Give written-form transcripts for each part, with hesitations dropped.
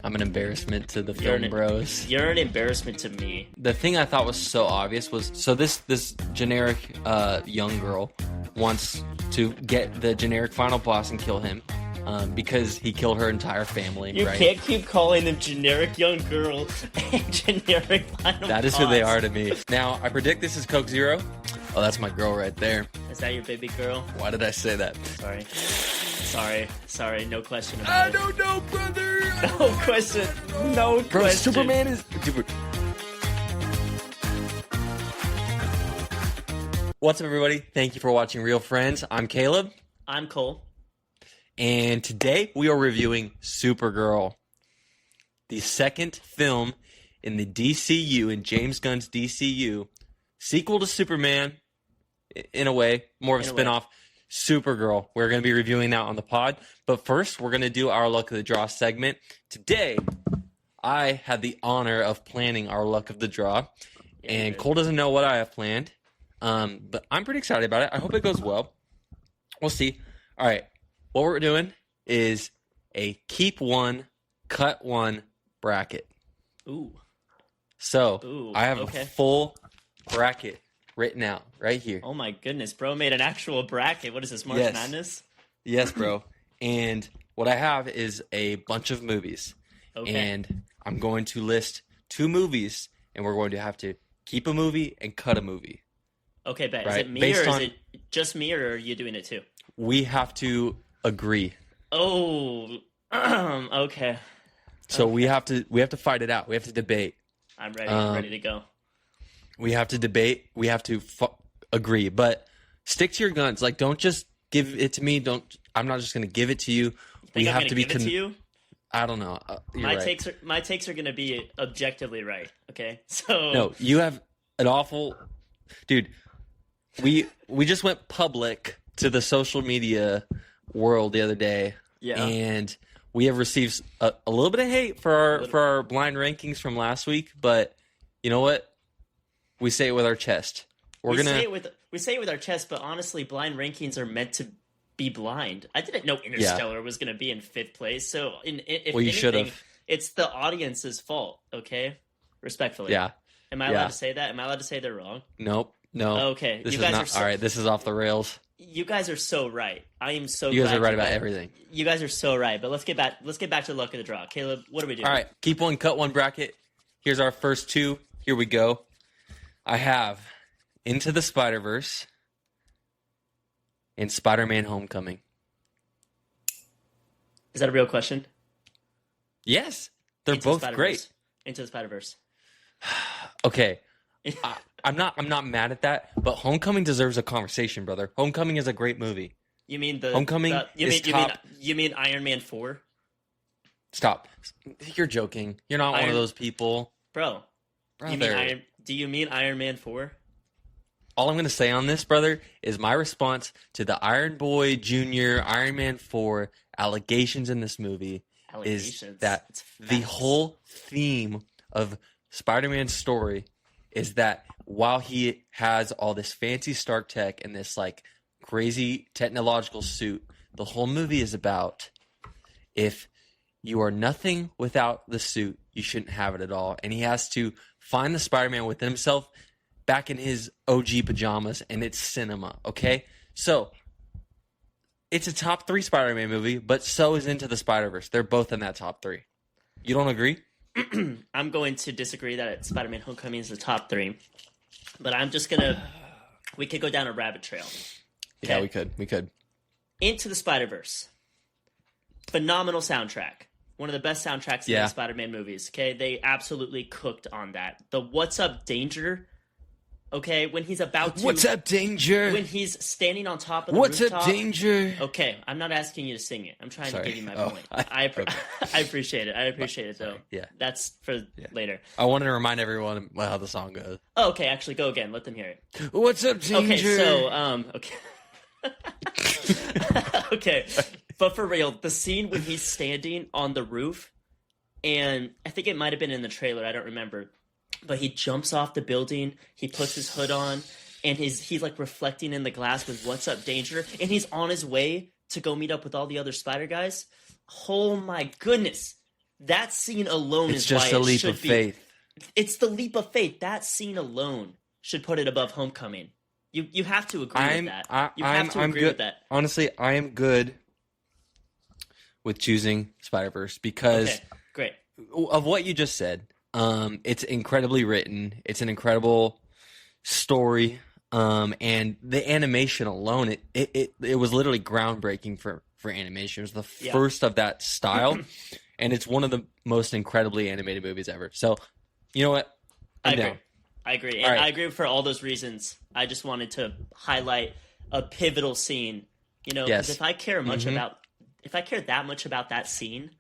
I'm an embarrassment to the film bros. You're an embarrassment to me. The thing I thought was so obvious was, so this generic young girl wants to get the generic final boss and kill him because he killed her entire family. You right? Can't keep calling them generic young girl and generic final boss. That is who they are to me. Now, I predict this is Coke Zero. Oh, that's my girl right there. Is that your baby girl? Why did I say that? Sorry, no question about it. I don't know, brother. No question. No Bro, question. Superman is... Dude. What's up, everybody? Thank you for watching Real Friends. I'm Caleb. I'm Cole. And today we are reviewing Supergirl, the second film in the DCU, in James Gunn's DCU, sequel to Superman, in a way, more of a spinoff. Supergirl. We're going to be reviewing that on the pod. But first, we're going to do our Luck of the Draw segment. Today, I had the honor of planning our Luck of the Draw. And Cole doesn't know what I have planned. But I'm pretty excited about it. I hope it goes well. We'll see. All right. What we're doing is a keep one, cut one bracket. Ooh. So, I have a full bracket written out right here. Oh my goodness, bro made an actual bracket. What is this, March Madness? Yes, bro. And what I have is a bunch of movies. Okay. And I'm going to list 2 movies, and we're going to have to keep a movie and cut a movie. Okay, bet. Right? Is it me or is it just me, or are you doing it too? We have to agree. Oh, okay. So we have to fight it out. We have to debate. I'm ready. I'm ready to go. We have to debate. We have to agree. But stick to your guns. Like, don't just give it to me. I'm not just going to give it to you. We have to be. Give it to you? I don't know. My takes are going to be objectively right. Okay, so no, you have an awful dude. We just went public to the social media world the other day. Yeah, and we have received a little bit of hate for our blind rankings from last week. But you know what? We say it with our chest. We say it with our chest, but honestly, blind rankings are meant to be blind. I didn't know Interstellar was going to be in 5th place. So, if anything, it's the audience's fault. Okay, respectfully. Yeah. Am I allowed to say that? Am I allowed to say they're wrong? Nope. No. Okay. This is not all right. This is off the rails. You guys are so right. I am so. You guys are right about everything. You guys are so right. But let's get back to the luck of the draw. Caleb, what are we doing? All right. Keep one, cut one bracket. Here's our first 2. Here we go. I have Into the Spider-Verse and Spider-Man Homecoming. Is that a real question? Yes. They're both great. Into the Spider-Verse. Okay. I'm not mad at that, but Homecoming deserves a conversation, brother. Homecoming is a great movie. You mean the Homecoming top. You mean Iron Man 4? Stop. You're joking. You're not one of those people. Brother. Do you mean Iron Man 4? All I'm going to say on this, brother, is my response to the Iron Boy Jr., Iron Man 4 allegations in this movie is that the whole theme of Spider-Man's story is that while he has all this fancy Stark tech and this like crazy technological suit, the whole movie is about if you are nothing without the suit, you shouldn't have it at all. And he has to find the Spider-Man within himself back in his OG pajamas, and it's cinema, okay? So, it's a top 3 Spider-Man movie, but so is Into the Spider-Verse. They're both in that top 3. You don't agree? I'm going to disagree that Spider-Man Homecoming is the top 3. But I'm just going to... We could go down a rabbit trail. Okay? Yeah, we could. Into the Spider-Verse. Phenomenal soundtrack. One of the best soundtracks in the Spider-Man movies. Okay, they absolutely cooked on that. The "What's Up, Danger"? Okay, when he's about to. What's up, Danger? When he's standing on top of the rooftop. What's up, Danger? Okay, I'm not asking you to sing it. I'm trying to give you my point. I appreciate it. I appreciate it though. Yeah, that's for later. I wanted to remind everyone how the song goes. Oh, okay, actually, go again. Let them hear it. What's up, Danger? Okay, so okay. But for real, the scene when he's standing on the roof, and I think it might have been in the trailer, I don't remember, but he jumps off the building, he puts his hood on, and he's like reflecting in the glass with "What's Up, Danger?" And he's on his way to go meet up with all the other Spider guys. Oh my goodness. That scene alone It's is just why a leap of faith. It's the leap of faith. That scene alone should put it above Homecoming. You have to agree with that. You have to agree with that. Honestly, I am good with choosing Spider-Verse because Okay, great. of what you just said. It's incredibly written. It's an incredible story. And the animation alone, it was literally groundbreaking for animation. It was the first of that style, and it's one of the most incredibly animated movies ever. So, you know what? I agree. And right. I agree for all those reasons. I just wanted to highlight a pivotal scene. You know, because if I care that much about that scene,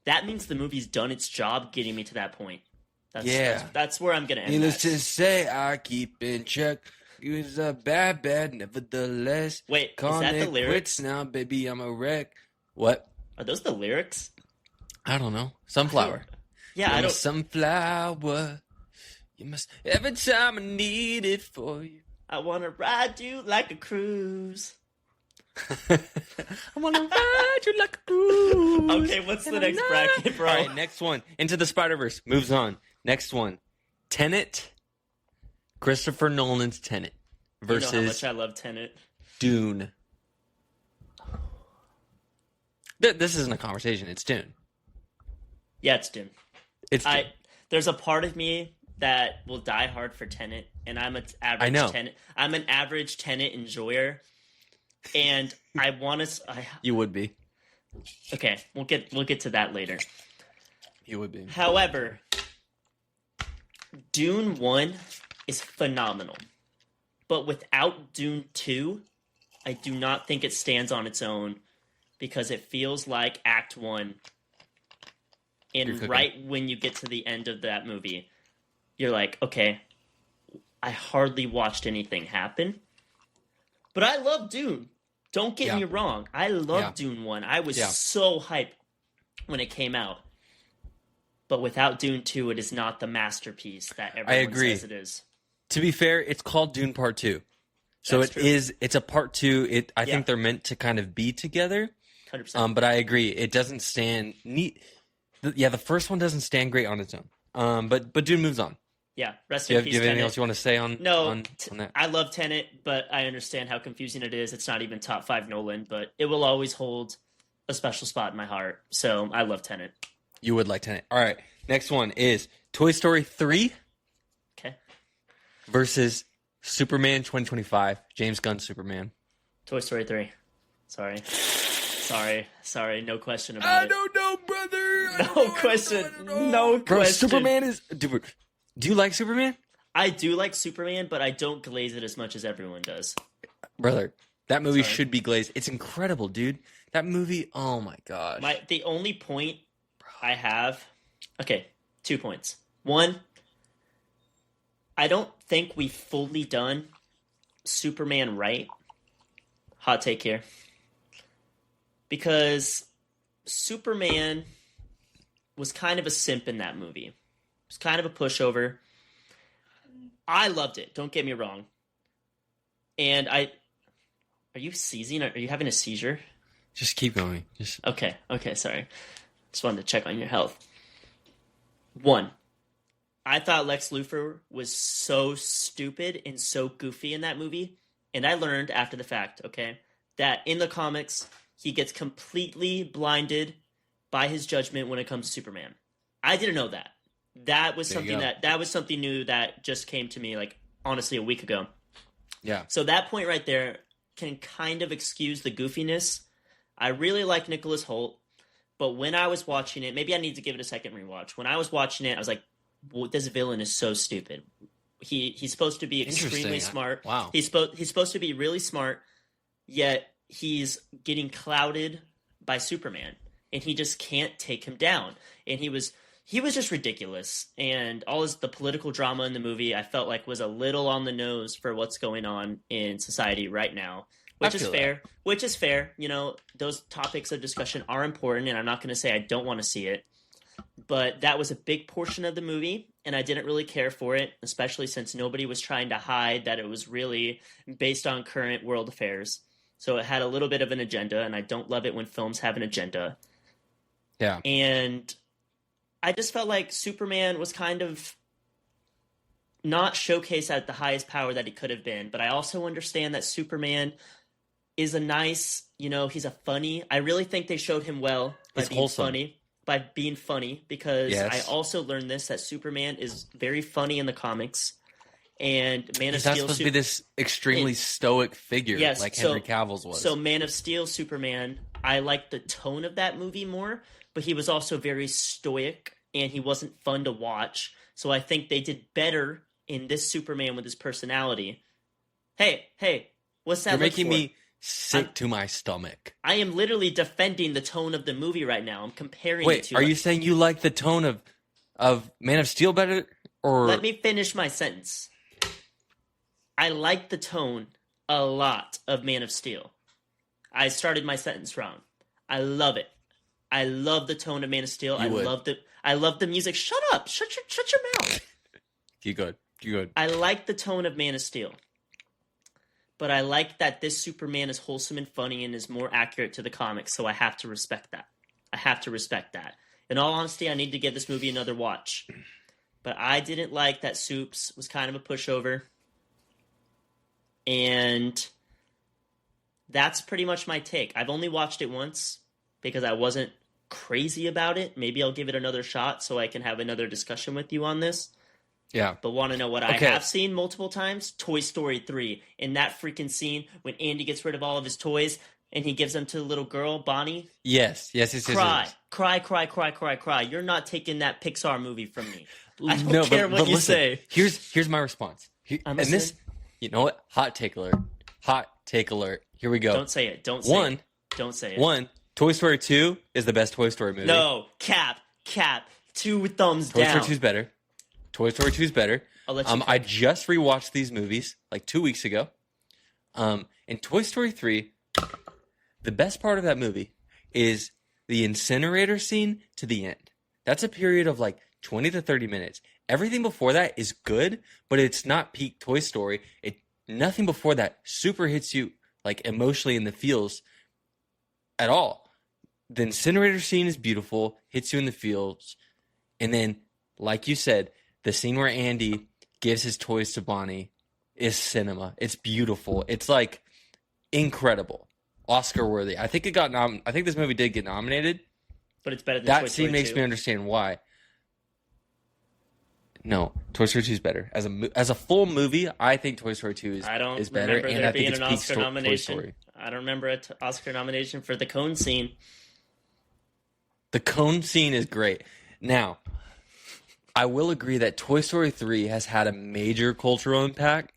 that means the movie's done its job getting me to that point. That's where I'm going to end. Needless to say, I keep in check. It was a bad, nevertheless. Wait, is that the lyrics? Now, baby, I'm a wreck. What? Are those the lyrics? I don't know. Sunflower. I don't. Sunflower. You must. Every time I need it for you. I want to ride you like a cruise. I want to ride you like a cruise. Okay, what's the next bracket, bro? All right, next one. Into the Spider-Verse. Moves on. Next one. Tenet. Christopher Nolan's Tenet versus you know how much I love Tenet. Dune. This isn't a conversation. It's Dune. Yeah, it's Dune. It's Dune. There's a part of me that will die hard for Tenet, and I'm an average Tenet enjoyer, and I want to. You would be. Okay, we'll get to that later. You would be. However, Dune 1 is phenomenal. But without Dune 2, I do not think it stands on its own because it feels like Act 1. And right when you get to the end of that movie, you're like, okay, I hardly watched anything happen. But I love Dune. Don't get me wrong. I love Dune 1. I was so hyped when it came out. But without Dune 2, it is not the masterpiece that everyone says it is. To be fair, it's called Dune Part 2. So it's a Part 2. I think they're meant to kind of be together. 100%. But I agree. It doesn't stand neat. The first one doesn't stand great on its own. But Dune moves on. Yeah, rest in peace, Do you have anything else you want to say on that? I love Tenet, but I understand how confusing it is. It's not even top 5 Nolan, but it will always hold a special spot in my heart. So I love Tenet. You would like Tenet. All right. Next one is Toy Story 3 versus Superman 2025. James Gunn's Superman. Toy Story 3. Sorry. No question about it. I don't know, brother. No question. Bro, Superman is... Dude, do you like Superman? I do like Superman, but I don't glaze it as much as everyone does. Brother, that movie should be glazed. It's incredible, dude. That movie, oh my gosh. The only point I have... Okay, 2 points. One, I don't think we've fully done Superman right. Hot take here. Because Superman was kind of a simp in that movie. It was kind of a pushover. I loved it, don't get me wrong. And Are you seizing? Are you having a seizure? Just keep going. Okay, sorry. Just wanted to check on your health. One, I thought Lex Luthor was so stupid and so goofy in that movie. And I learned after the fact, that in the comics, he gets completely blinded by his judgment when it comes to Superman. I didn't know that. That was something new that just came to me, honestly, a week ago. Yeah. So that point right there can kind of excuse the goofiness. I really like Nicholas Hoult. But when I was watching it, maybe I need to give it a second rewatch. When I was watching it, I was like, well, this villain is so stupid. He's supposed to be extremely smart. Wow. He's supposed to be really smart, yet he's getting clouded by Superman, and he just can't take him down. And he was just ridiculous. And the political drama in the movie, I felt like was a little on the nose for what's going on in society right now. Which is fair. You know, those topics of discussion are important, and I'm not going to say I don't want to see it. But that was a big portion of the movie, and I didn't really care for it, especially since nobody was trying to hide that it was really based on current world affairs. So it had a little bit of an agenda, and I don't love it when films have an agenda. Yeah. And I just felt like Superman was kind of not showcased at the highest power that he could have been. But I also understand that Superman is a nice, he's a funny. I really think they showed him well by He's being wholesome. funny. By being funny, because Yes. I also learned this, that Superman is very funny in the comics. And Man of He's not Steel... supposed to be this extremely stoic figure like Henry Cavill's was. So Man of Steel Superman, I like the tone of that movie more, but he was also very stoic, and he wasn't fun to watch. So I think they did better in this Superman with his personality. Hey, what's that? You're look making for? me sick to my stomach. I am literally defending the tone of the movie right now. I'm comparing it Wait, to... are you saying you like the tone of Man of Steel better? Or Let me finish my sentence. I like the tone a lot of Man of Steel. I started my sentence wrong. I love it. I love the tone of Man of Steel. I love the music. Shut up. Shut your mouth. You good. I like the tone of Man of Steel. But I like that this Superman is wholesome and funny and is more accurate to the comics, so I have to respect that. In all honesty, I need to give this movie another watch. But I didn't like that Supes was kind of a pushover. And that's pretty much my take. I've only watched it once because I wasn't crazy about it. Maybe I'll give it another shot so I can have another discussion with you on this. Yeah. But want to know what I have seen multiple times? Toy Story 3. In that freaking scene when Andy gets rid of all of his toys and he gives them to the little girl, Bonnie. Yes. Cry. You're not taking that Pixar movie from me. I don't care what you say. Here's my response. And this, you know what? Hot take alert. Here we go. Don't say it. Don't say it. One, Toy Story 2 is the best Toy Story movie. No, cap. 2 thumbs Toy down. Story 2 is better. I'll let you I just rewatched these movies like 2 weeks ago. In Toy Story 3, the best part of that movie is the incinerator scene to the end. That's a period of like 20 to 30 minutes. Everything before that is good, but it's not peak Toy Story. Nothing before that super hits you like emotionally in the feels at all. The incinerator scene is beautiful, hits you in the feels, and then, like you said, the scene where Andy gives his toys to Bonnie is cinema. It's beautiful. It's like incredible, Oscar worthy. I think I think this movie did get nominated, but it's better than that Toy Story scene makes 2. me understand why. No, Toy Story 2 is better as a full movie. I think Toy Story 2 is better, and I think it's peak Toy Story. I don't remember an Oscar nomination for the cone scene. The cone scene is great. Now, I will agree that Toy Story 3 has had a major cultural impact,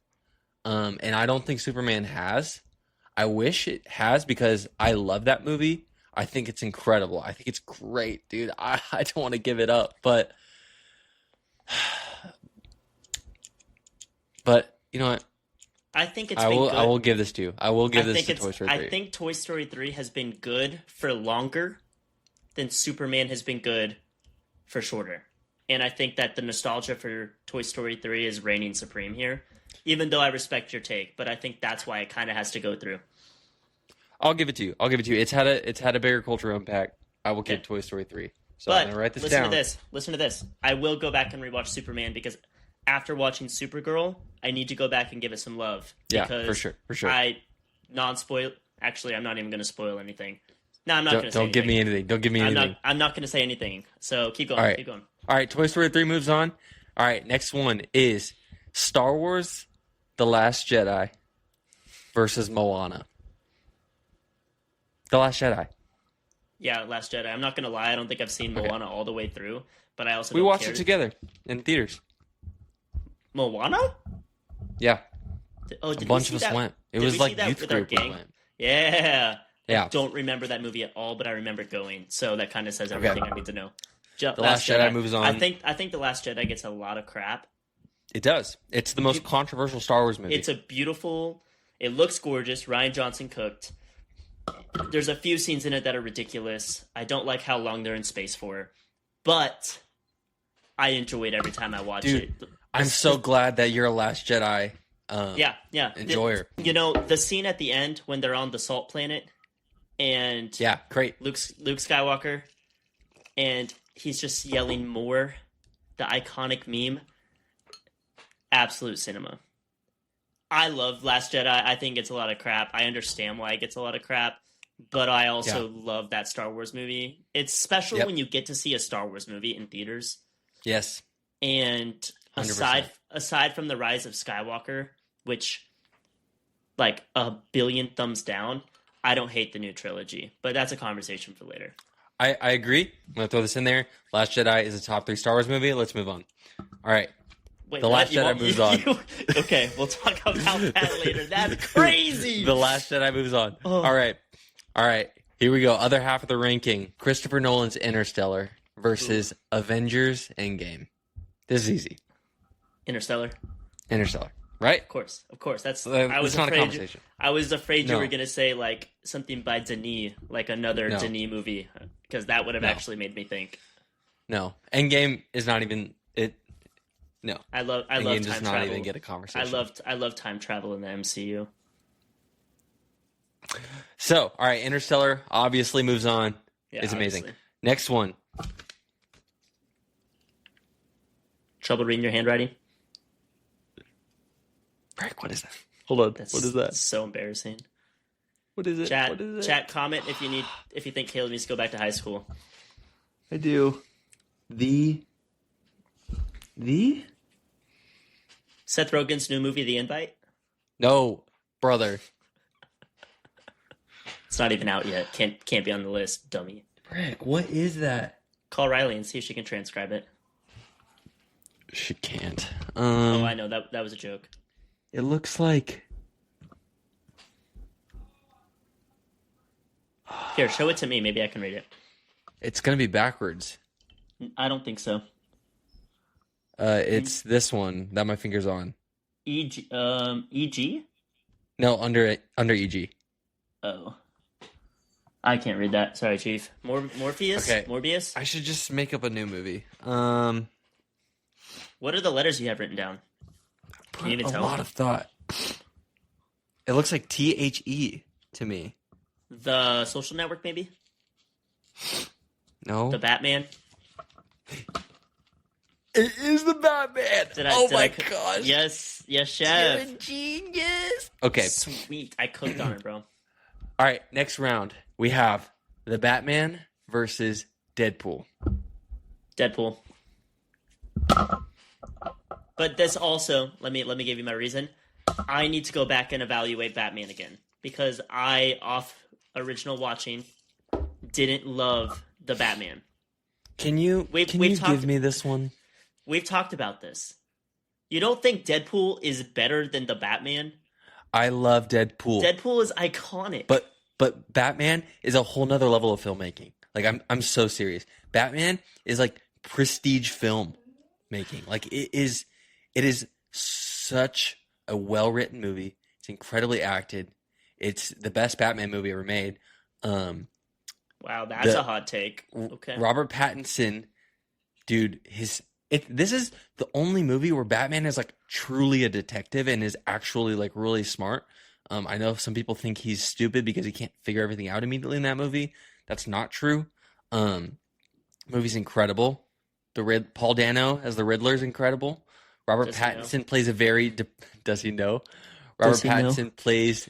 and I don't think Superman has. I wish it has because I love that movie. I think it's incredible. I think it's great, dude. I don't want to give it up, but you know what? I think it's been good. I will give this to you. I will give this to Toy Story 3. I think Toy Story 3 has been good for longer than Superman has been good for shorter. And I think that the nostalgia for Toy Story 3 is reigning supreme here. Even though I respect your take, but I think that's why it kind of has to go through. I'll give it to you. It's had a bigger cultural impact. I will give Toy Story 3. So I'm going to write this down. Listen to this. I will go back and rewatch Superman because after watching Supergirl, I need to go back and give it some love. Yeah, because for sure. Actually, I'm not even going to spoil anything. No, I'm not going to say anything. Don't give me anything. Don't give me anything. I'm not going to say anything. So keep going. All right. Keep going. All right, Toy Story 3 moves on. All right, next one is Star Wars The Last Jedi versus Moana. The Last Jedi. Yeah, Last Jedi. I'm not going to lie. I don't think I've seen Moana all the way through, but I also We watched it together in theaters. Moana? Yeah. A bunch of us went. It was like youth group went. Yeah. Yeah. I don't remember that movie at all, but I remember going, so that kind of says everything I need to know. The Last Jedi moves on. I think The Last Jedi gets a lot of crap. It does. It's the most controversial Star Wars movie. It's a beautiful... It looks gorgeous. Rian Johnson cooked. There's a few scenes in it that are ridiculous. I don't like how long they're in space for. But I enjoy it every time I watch it. I'm so glad that you're a Last Jedi enjoyer. The scene at the end when they're on the salt planet and great. Luke Skywalker and he's just yelling more. The iconic meme. Absolute cinema. I love Last Jedi. I think it's a lot of crap. I understand why it gets a lot of crap, but I also love that Star Wars movie. It's special when you get to see a Star Wars movie in theaters. Yes. And aside from the Rise of Skywalker, which like a billion thumbs down, I don't hate the new trilogy, but that's a conversation for later. I agree. I'm going to throw this in there. Last Jedi is a top 3 Star Wars movie. Let's move on. All right. Wait, The Last Jedi moves on. Okay, we'll talk about that later. That's crazy. The Last Jedi moves on. Oh. All right. Here we go. Other half of the ranking. Christopher Nolan's Interstellar versus Avengers Endgame. This is easy. Interstellar. Right? Of course. That's. I was not a conversation. I was afraid you were gonna say like something by Denis, like another Denis movie, because that would have actually made me think. No, Endgame is not even it. No, I love time does travel. not even get a conversation. I love time travel in the MCU. So, all right, Interstellar obviously moves on. Yeah, it's amazing. obviously. Next one. Trouble reading your handwriting? Frank, what is that? Hold on. That's what is that? So embarrassing. What is it? Chat, comment if you think Caleb needs to go back to high school. I do. The Seth Rogen's new movie, The Invite? No, brother. It's not even out yet. Can't be on the list, dummy. Frank, what is that? Call Riley and see if she can transcribe it. She can't. Oh, I know. That was a joke. It looks like... Here, show it to me. Maybe I can read it. It's going to be backwards. I don't think so. It's this one that my finger's on. EG? No, under EG. Oh. I can't read that. Sorry, Chief. Morpheus? Okay. Morbius? I should just make up a new movie. What are the letters you have written down? Can you even tell? A lot of thought. It looks like THE to me. The Social Network, maybe? No. The Batman? It is the Batman! Gosh. Yes, chef. You're a genius! Okay. Sweet. I cooked on it, bro. All right, next round. We have the Batman versus Deadpool. Deadpool. But this also, let me give you my reason. I need to go back and evaluate Batman again because I, off original watching, didn't love the Batman. Can you give me this one? We've talked about this. You don't think Deadpool is better than the Batman? I love Deadpool. Deadpool is iconic. But Batman is a whole nother level of filmmaking. Like I'm so serious. Batman is like prestige film making. Like it is such a well-written movie. It's incredibly acted. It's the best Batman movie ever made. Wow, that's a hot take. Okay. Robert Pattinson, dude, this is the only movie where Batman is like truly a detective and is actually like really smart. I know some people think he's stupid because he can't figure everything out immediately in that movie. That's not true. Movie's incredible. Paul Dano as the Riddler is incredible. Robert Pattinson plays a very does he know? Robert Pattinson plays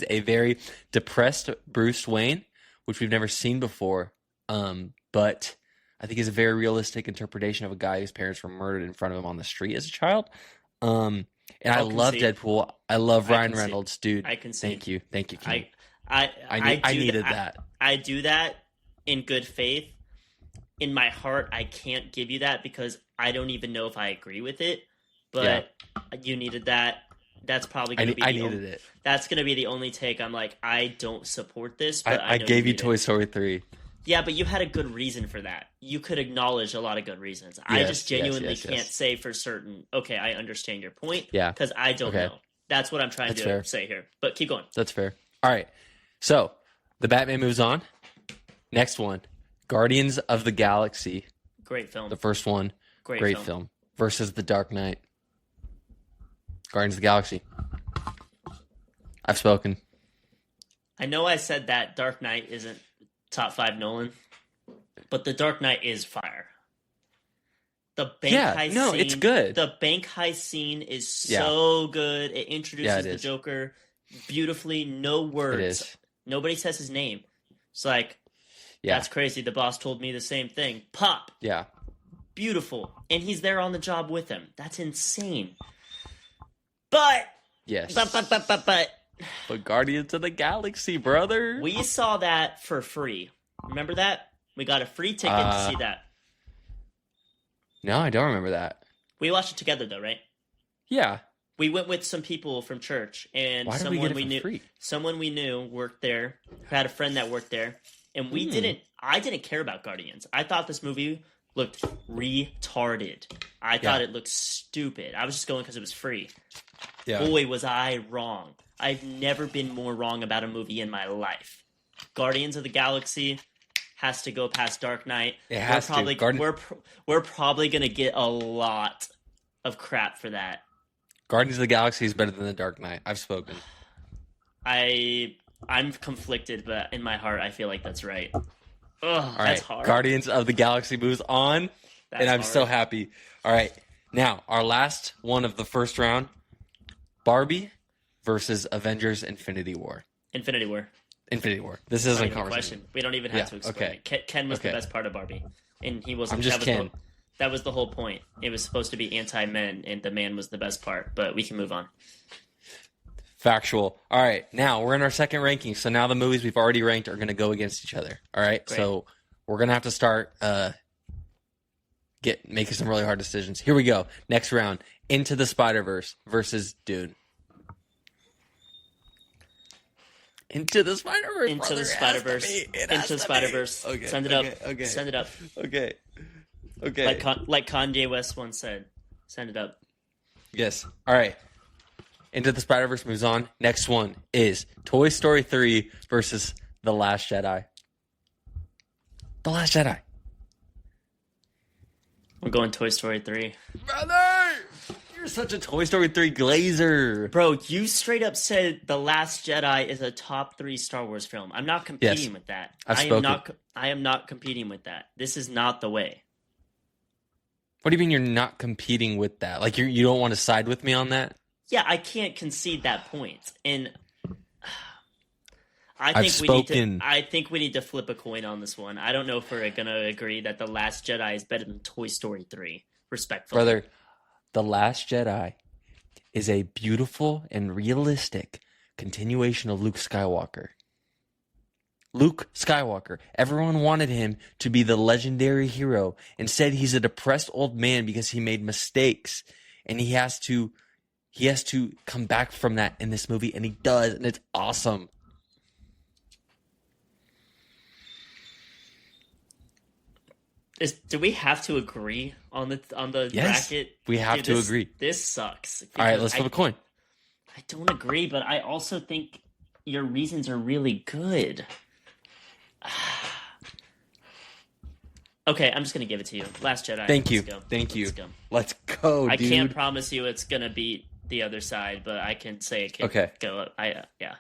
a very depressed Bruce Wayne, which we've never seen before. But I think is a very realistic interpretation of a guy whose parents were murdered in front of him on the street as a child. And I love Deadpool. I love Ryan Reynolds, dude. I can see. Thank you, King. I needed that. I do that in good faith. In my heart, I can't give you that because I don't even know if I agree with it. But you needed that. That's probably going to be. I needed it. That's going to be the only take. I'm like, I don't support this. But I gave you Toy Story 3. Yeah, but you had a good reason for that. You could acknowledge a lot of good reasons. I just genuinely can't say for certain, okay, I understand your point. Yeah. Because I don't know. That's what I'm trying to say here. But keep going. That's fair. All right. So, the Batman moves on. Next one. Guardians of the Galaxy. Great film. The first one. Great film. Versus The Dark Knight. Guardians of the Galaxy. I've spoken. I know I said that Dark Knight isn't top 5 Nolan, But The Dark Knight is fire. The bank heist scene, it's good. The bank heist scene is so good. It introduces the Joker beautifully. No words. It is. Nobody says his name. It's like, that's crazy. The boss told me the same thing. Pop. Yeah. Beautiful. And he's there on the job with him. That's insane. But. Yes. But Guardians of the Galaxy, brother. We saw that for free. Remember that? We got a free ticket to see that. No, I don't remember that. We watched it together, though, right? Yeah. We went with some people from church, and someone we knew worked there, who had a friend that worked there, and I didn't care about Guardians. I thought this movie looked retarded. I thought it looked stupid. I was just going because it was free. Yeah. Boy, was I wrong. I've never been more wrong about a movie in my life. Guardians of the Galaxy has to go past Dark Knight. It has to. We're probably going to get a lot of crap for that. Guardians of the Galaxy is better than The Dark Knight. I've spoken. I'm conflicted, but in my heart, I feel like that's right. Ugh, all that's right. hard. Guardians of the Galaxy moves on, and I'm so happy. All right. Now, our last one of the first round, Barbie versus Avengers Infinity War. Infinity War. This isn't a conversation. We don't even have to explain it. Ken was the best part of Barbie. And he wasn't. I'm just Ken. That was the whole point. It was supposed to be anti-men, and the man was the best part. But we can move on. Factual. All right. Now, we're in our second ranking. So now the movies we've already ranked are going to go against each other. All right. Great. So we're going to have to start making some really hard decisions. Here we go. Next round. Into the Spider-Verse versus Dune. Into the Spider-Verse. Into the Spider-Verse. Into the Spider-Verse. Okay. Send it up. Okay. Send it up. Okay. Like Kanye West once said, send it up. Yes. All right. Into the Spider-Verse moves on. Next one is Toy Story 3 versus The Last Jedi. The Last Jedi. We're going Toy Story 3. Brother! You're such a Toy Story 3 glazer. Bro, you straight up said The Last Jedi is a top 3 Star Wars film. I'm not competing with that. I am not competing with that. This is not the way. What do you mean you're not competing with that? Like you don't want to side with me on that? Yeah, I can't concede that point. And I think we need to flip a coin on this one. I don't know if we're going to agree that The Last Jedi is better than Toy Story 3, respectfully. Brother, The Last Jedi is a beautiful and realistic continuation of Luke Skywalker. Luke Skywalker. Everyone wanted him to be the legendary hero. Instead, he's a depressed old man because he made mistakes. And he has to come back from that in this movie, and he does, and it's awesome. Do we have to agree on the bracket? We have to agree. This sucks. All right, let's flip a coin. I don't agree, but I also think your reasons are really good. Okay, I'm just gonna give it to you. Last Jedi. Thank you. Let's go, dude. I can't promise you it's gonna beat the other side, but I can say it can go up. Yeah.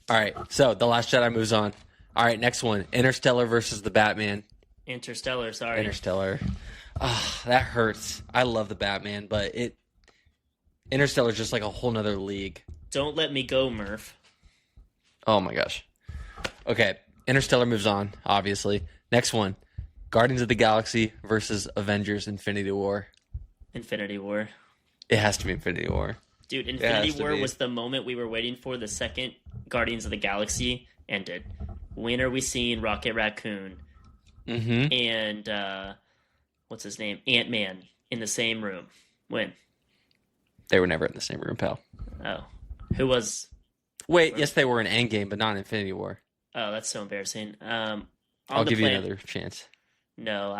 All right, so The Last Jedi moves on. All right, next one. Interstellar versus the Batman. Interstellar. Oh, that hurts. I love the Batman, but Interstellar is just like a whole nother league. Don't let me go, Murph. Oh my gosh. Okay, Interstellar moves on, obviously. Next one. Guardians of the Galaxy versus Avengers Infinity War. Infinity War. It has to be Infinity War. Dude, Infinity War was the moment we were waiting for. The second Guardians of the Galaxy ended. When are we seeing Rocket Raccoon and what's his name? Ant-Man in the same room? When? They were never in the same room, pal. Oh. Who was... Wait, yes, they were in Endgame, but not in Infinity War. Oh, that's so embarrassing. I'll give you another chance. No,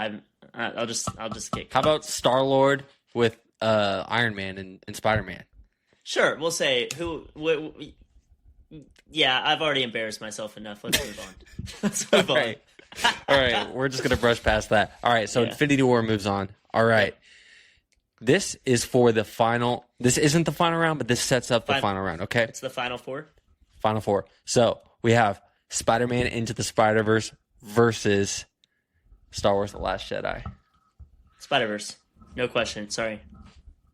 I'll just get. How about Star-Lord with Iron Man and Spider-Man? Sure, we'll say who. Yeah, I've already embarrassed myself enough. Let's move on. Let's move on. All right, we're just gonna brush past that. All right, so Infinity War moves on. All right, this is for the final. This isn't the final round, but this sets up the final round. Okay, it's the final four. Final four. So we have Spider-Man Into the Spider-Verse versus Star Wars: The Last Jedi. Spider-Verse. No question. Sorry.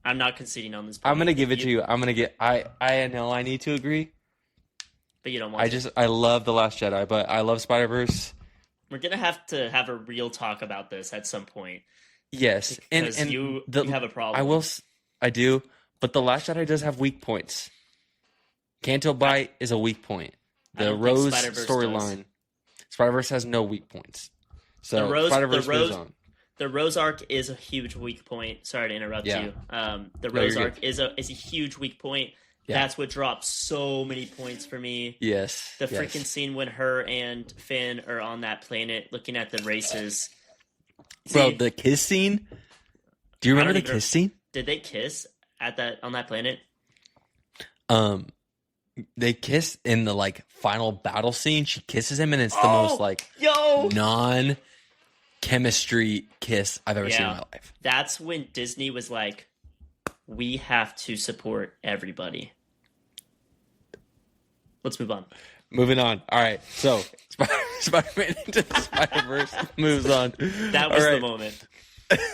I'm not conceding on this point. I'm going to give it to you. I know I need to agree. But you don't want to. I love The Last Jedi, but I love Spider-Verse. We're going to have a real talk about this at some point. Yes. And you have a problem. I do, but The Last Jedi does have weak points. Canto Bight is a weak point. The Rose storyline. Spider-Verse has no weak points. So Spider-Verse goes on. The Rose arc is a huge weak point. Sorry to interrupt you. The Rose arc is a huge weak point. Yeah. That's what drops so many points for me. Yes. The freaking scene when her and Finn are on that planet looking at the races. Bro, the kiss scene? Do you remember the kiss scene? Did they kiss on that planet? They kiss in the like final battle scene. She kisses him and it's the most like non-chemistry kiss I've ever seen in my life. That's when Disney was like, we have to support everybody. Let's move on. Moving on. All right. So Spider-Man into the Spider-Verse moves on. That was the moment.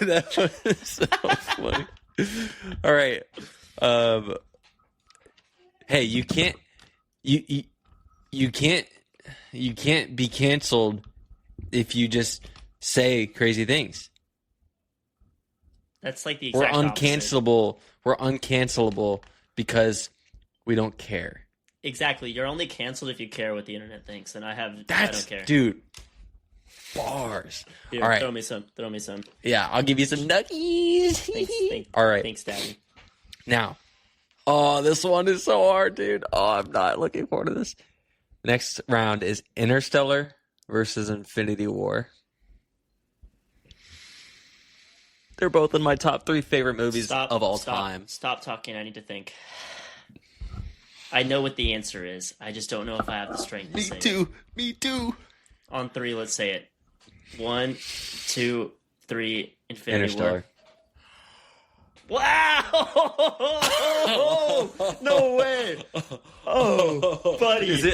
That was so funny. All right. Hey, you can't be canceled if you just say crazy things. That's like the exact opposite. We're uncancelable because we don't care. Exactly. You're only canceled if you care what the internet thinks, and I don't care. Dude, bars. Dude, all right. Throw me some. Yeah, I'll give you some nuggies. Thanks. All right. Thanks, Daddy. Now, this one is so hard, dude. I'm not looking forward to this. Next round is Interstellar versus Infinity War. They're both in my top 3 favorite movies of all time. Stop talking. I need to think. I know what the answer is. I just don't know if I have the strength to say it. Me too. On 3, let's say it. 1, 2, 3, Infinity Interstellar. War. Wow! No way! Oh, buddy. Is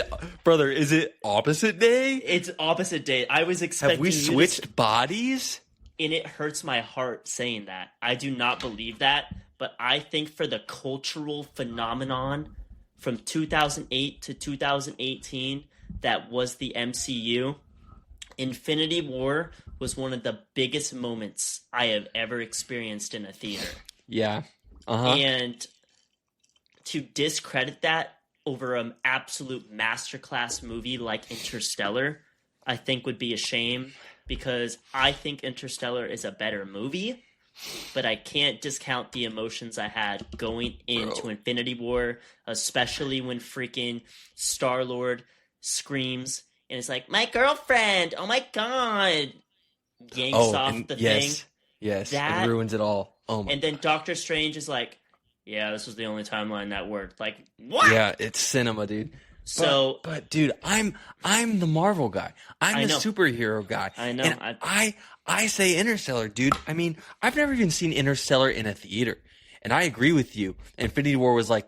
it opposite day? It's opposite day. I was expecting. Have we switched bodies? And it hurts my heart saying that. I do not believe that, but I think for the cultural phenomenon from 2008 to 2018 that was the MCU, Infinity War was one of the biggest moments I have ever experienced in a theater. Yeah. Uh-huh. And to discredit that over an absolute masterclass movie like Interstellar, I think would be a shame, because I think Interstellar is a better movie, but I can't discount the emotions I had going into Infinity War, especially when freaking Star-Lord screams and it's like, my girlfriend, oh my god, yanks off the thing. Yes, it ruins it all. Oh my. And then Doctor Strange is like, yeah, this was the only timeline that worked. Like, what? Yeah, it's cinema, dude. So, but dude, I'm the Marvel guy. I'm the superhero guy. I know. And I say Interstellar, dude. I mean, I've never even seen Interstellar in a theater, and I agree with you. Infinity War was like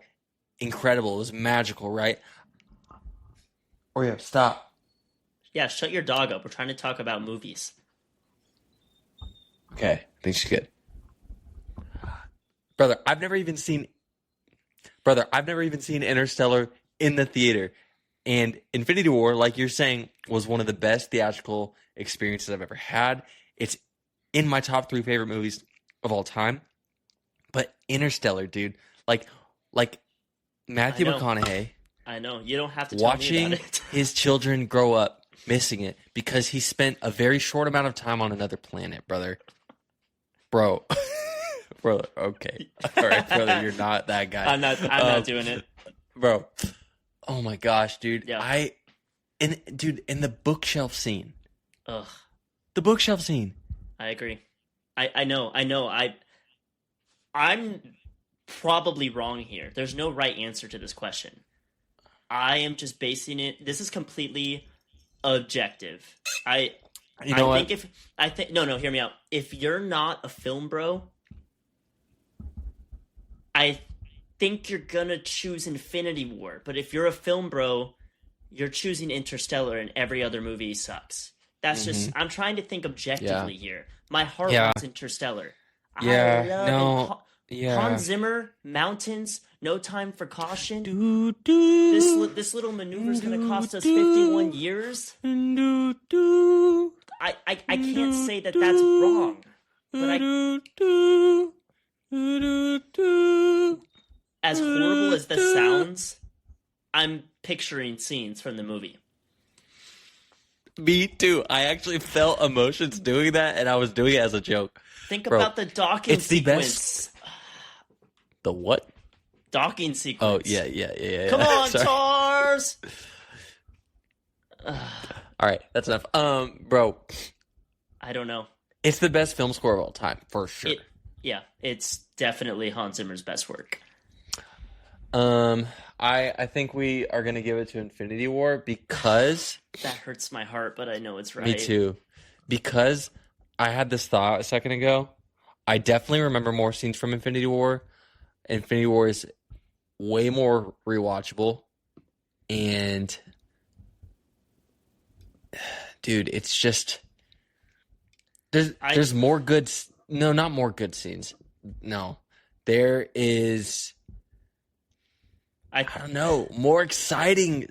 incredible. It was magical, right? Or yeah, stop. Yeah, shut your dog up. We're trying to talk about movies. Okay, I think she's good. Brother, I've never even seen Interstellar in the theater. And Infinity War, like you're saying, was one of the best theatrical experiences I've ever had. It's in my top 3 favorite movies of all time. But Interstellar, dude, like Matthew McConaughey. I know. You don't have to tell me about it. His children grow up missing it because he spent a very short amount of time on another planet, brother. Bro, okay. All right, brother, you're not that guy. I'm not doing it. Bro. Oh my gosh, dude. Yeah. In the bookshelf scene. Ugh. The bookshelf scene. I agree. I know. I'm probably wrong here. There's no right answer to this question. I am just basing it. This is completely objective. Hear me out. If you're not a film bro, I think you're gonna choose Infinity War. But if you're a film bro, you're choosing Interstellar and every other movie sucks. That's just I'm trying to think objectively here. My heart Yeah. wants Interstellar. Yeah, I love no, yeah. Hans Zimmer, Mountains, No Time for Caution. This little maneuver is going to cost us 51 years. I can't say that that's wrong, but as horrible as this sounds, I'm picturing scenes from the movie. Me too. I actually felt emotions doing that, and I was doing it as a joke. Think about the docking sequence. The best. The what? Docking sequence. Oh, yeah. Come on, TARS! All right, that's enough. Bro. I don't know. It's the best film score of all time, for sure. It's definitely Hans Zimmer's best work. I think we are going to give it to Infinity War because... That hurts my heart, but I know it's right. Me too. Because I had this thought a second ago. I definitely remember more scenes from Infinity War. Infinity War is way more rewatchable. And... Dude, it's just... There's more good... No, not more good scenes. No. There is... I don't know. More exciting.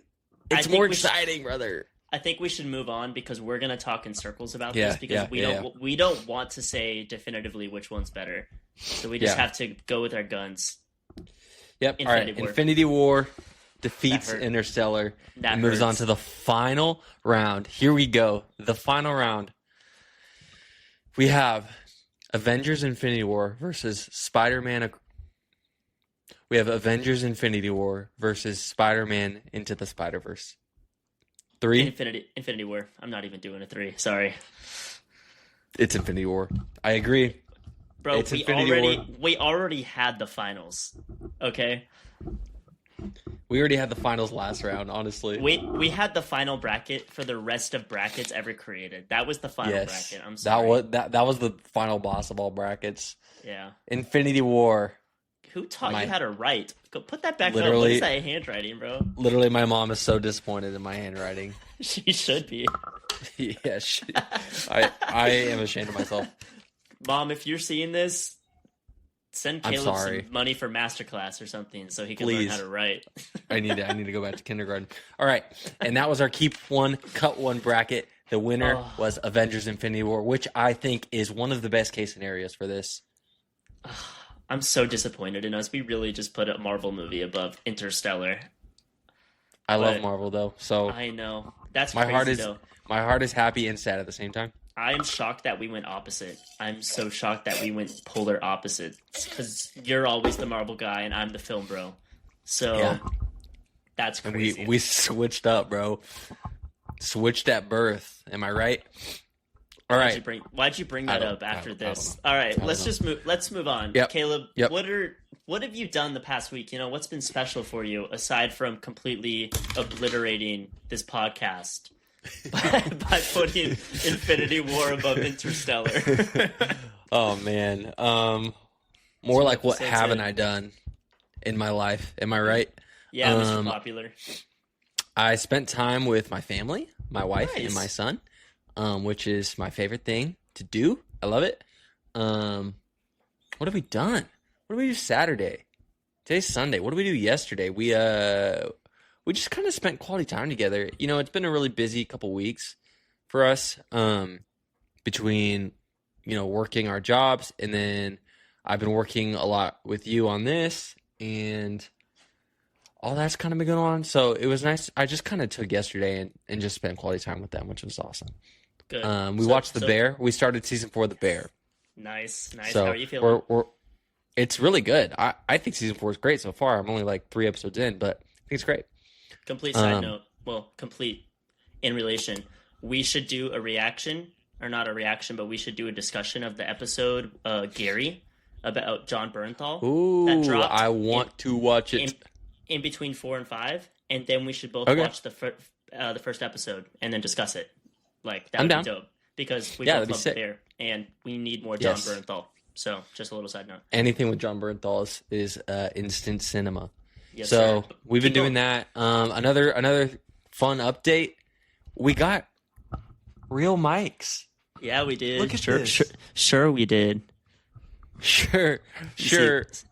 It's more exciting, brother. I think we should move on because we're going to talk in circles about this because we don't want to say definitively which one's better. So we just have to go with our guns. Yep. All right. Infinity War defeats Interstellar and moves on to the final round. Here we go. The final round. We have Avengers Infinity War versus Spider-Man. We have Avengers Infinity War versus Spider-Man Into the Spider-Verse. 3? Infinity War. I'm not even doing a 3. Sorry. It's Infinity War. I agree. Bro, we already had the finals. Okay? We already had the finals last round, honestly. We had the final bracket for the rest of brackets ever created. That was the final bracket. I'm sorry. That was the final boss of all brackets. Yeah. Infinity War. Who taught you how to write? Go put that back up. What is that handwriting, bro? Literally, my mom is so disappointed in my handwriting. She should be. Yeah, I am ashamed of myself. Mom, if you're seeing this, send Caleb some money for masterclass or something so he can learn how to write. I need to go back to kindergarten. All right, and that was our keep one, cut one bracket. The winner was Avengers Infinity War, which I think is one of the best case scenarios for this. I'm so disappointed in us. We really just put a Marvel movie above Interstellar. I love Marvel though, so I know that's crazy though. My heart is happy and sad at the same time. I'm shocked that we went opposite. I'm so shocked that we went polar opposites because you're always the Marvel guy and I'm the film bro. So that's crazy. And we switched up, bro. Switched at birth. Am I right? All right. Why'd you bring that up after this? All right, let's move on. Yep. Caleb, yep. What have you done the past week? You know, what's been special for you aside from completely obliterating this podcast by putting Infinity War above Interstellar? Oh man. More like what haven't I done in my life? Am I right? Yeah, Mr. Popular. I spent time with my family, my wife, and my son. Which is my favorite thing to do. I love it. What have we done? What did we do Saturday? Today's Sunday. What did we do yesterday? We just kind of spent quality time together. You know, it's been a really busy couple weeks for us. Between, you know, working our jobs, and then I've been working a lot with you on this, and all that's kind of been going on. So it was nice. I just kind of took yesterday and just spent quality time with them, which was awesome. Good. We watched The Bear. We started season 4 of The Bear. Nice. So how are you feeling? It's really good. I think season 4 is great so far. I'm only like 3 episodes in, but I think it's great. Complete side note. Well, complete in relation. We should do a reaction, or not a reaction, but we should do a discussion of the episode Gary about John Bernthal. Ooh, that dropped I want to watch it. In between 4 and 5, and then we should both watch the first episode and then discuss it. Like, that would be dope. Because we both love The Bear, and we need more John Bernthal. So, just a little side note. Anything with John Bernthal is instant cinema. Yes, so, sir. We've been doing that. Another fun update. We got real mics. Yeah, we did. Look at this. Sure, we did. Sure.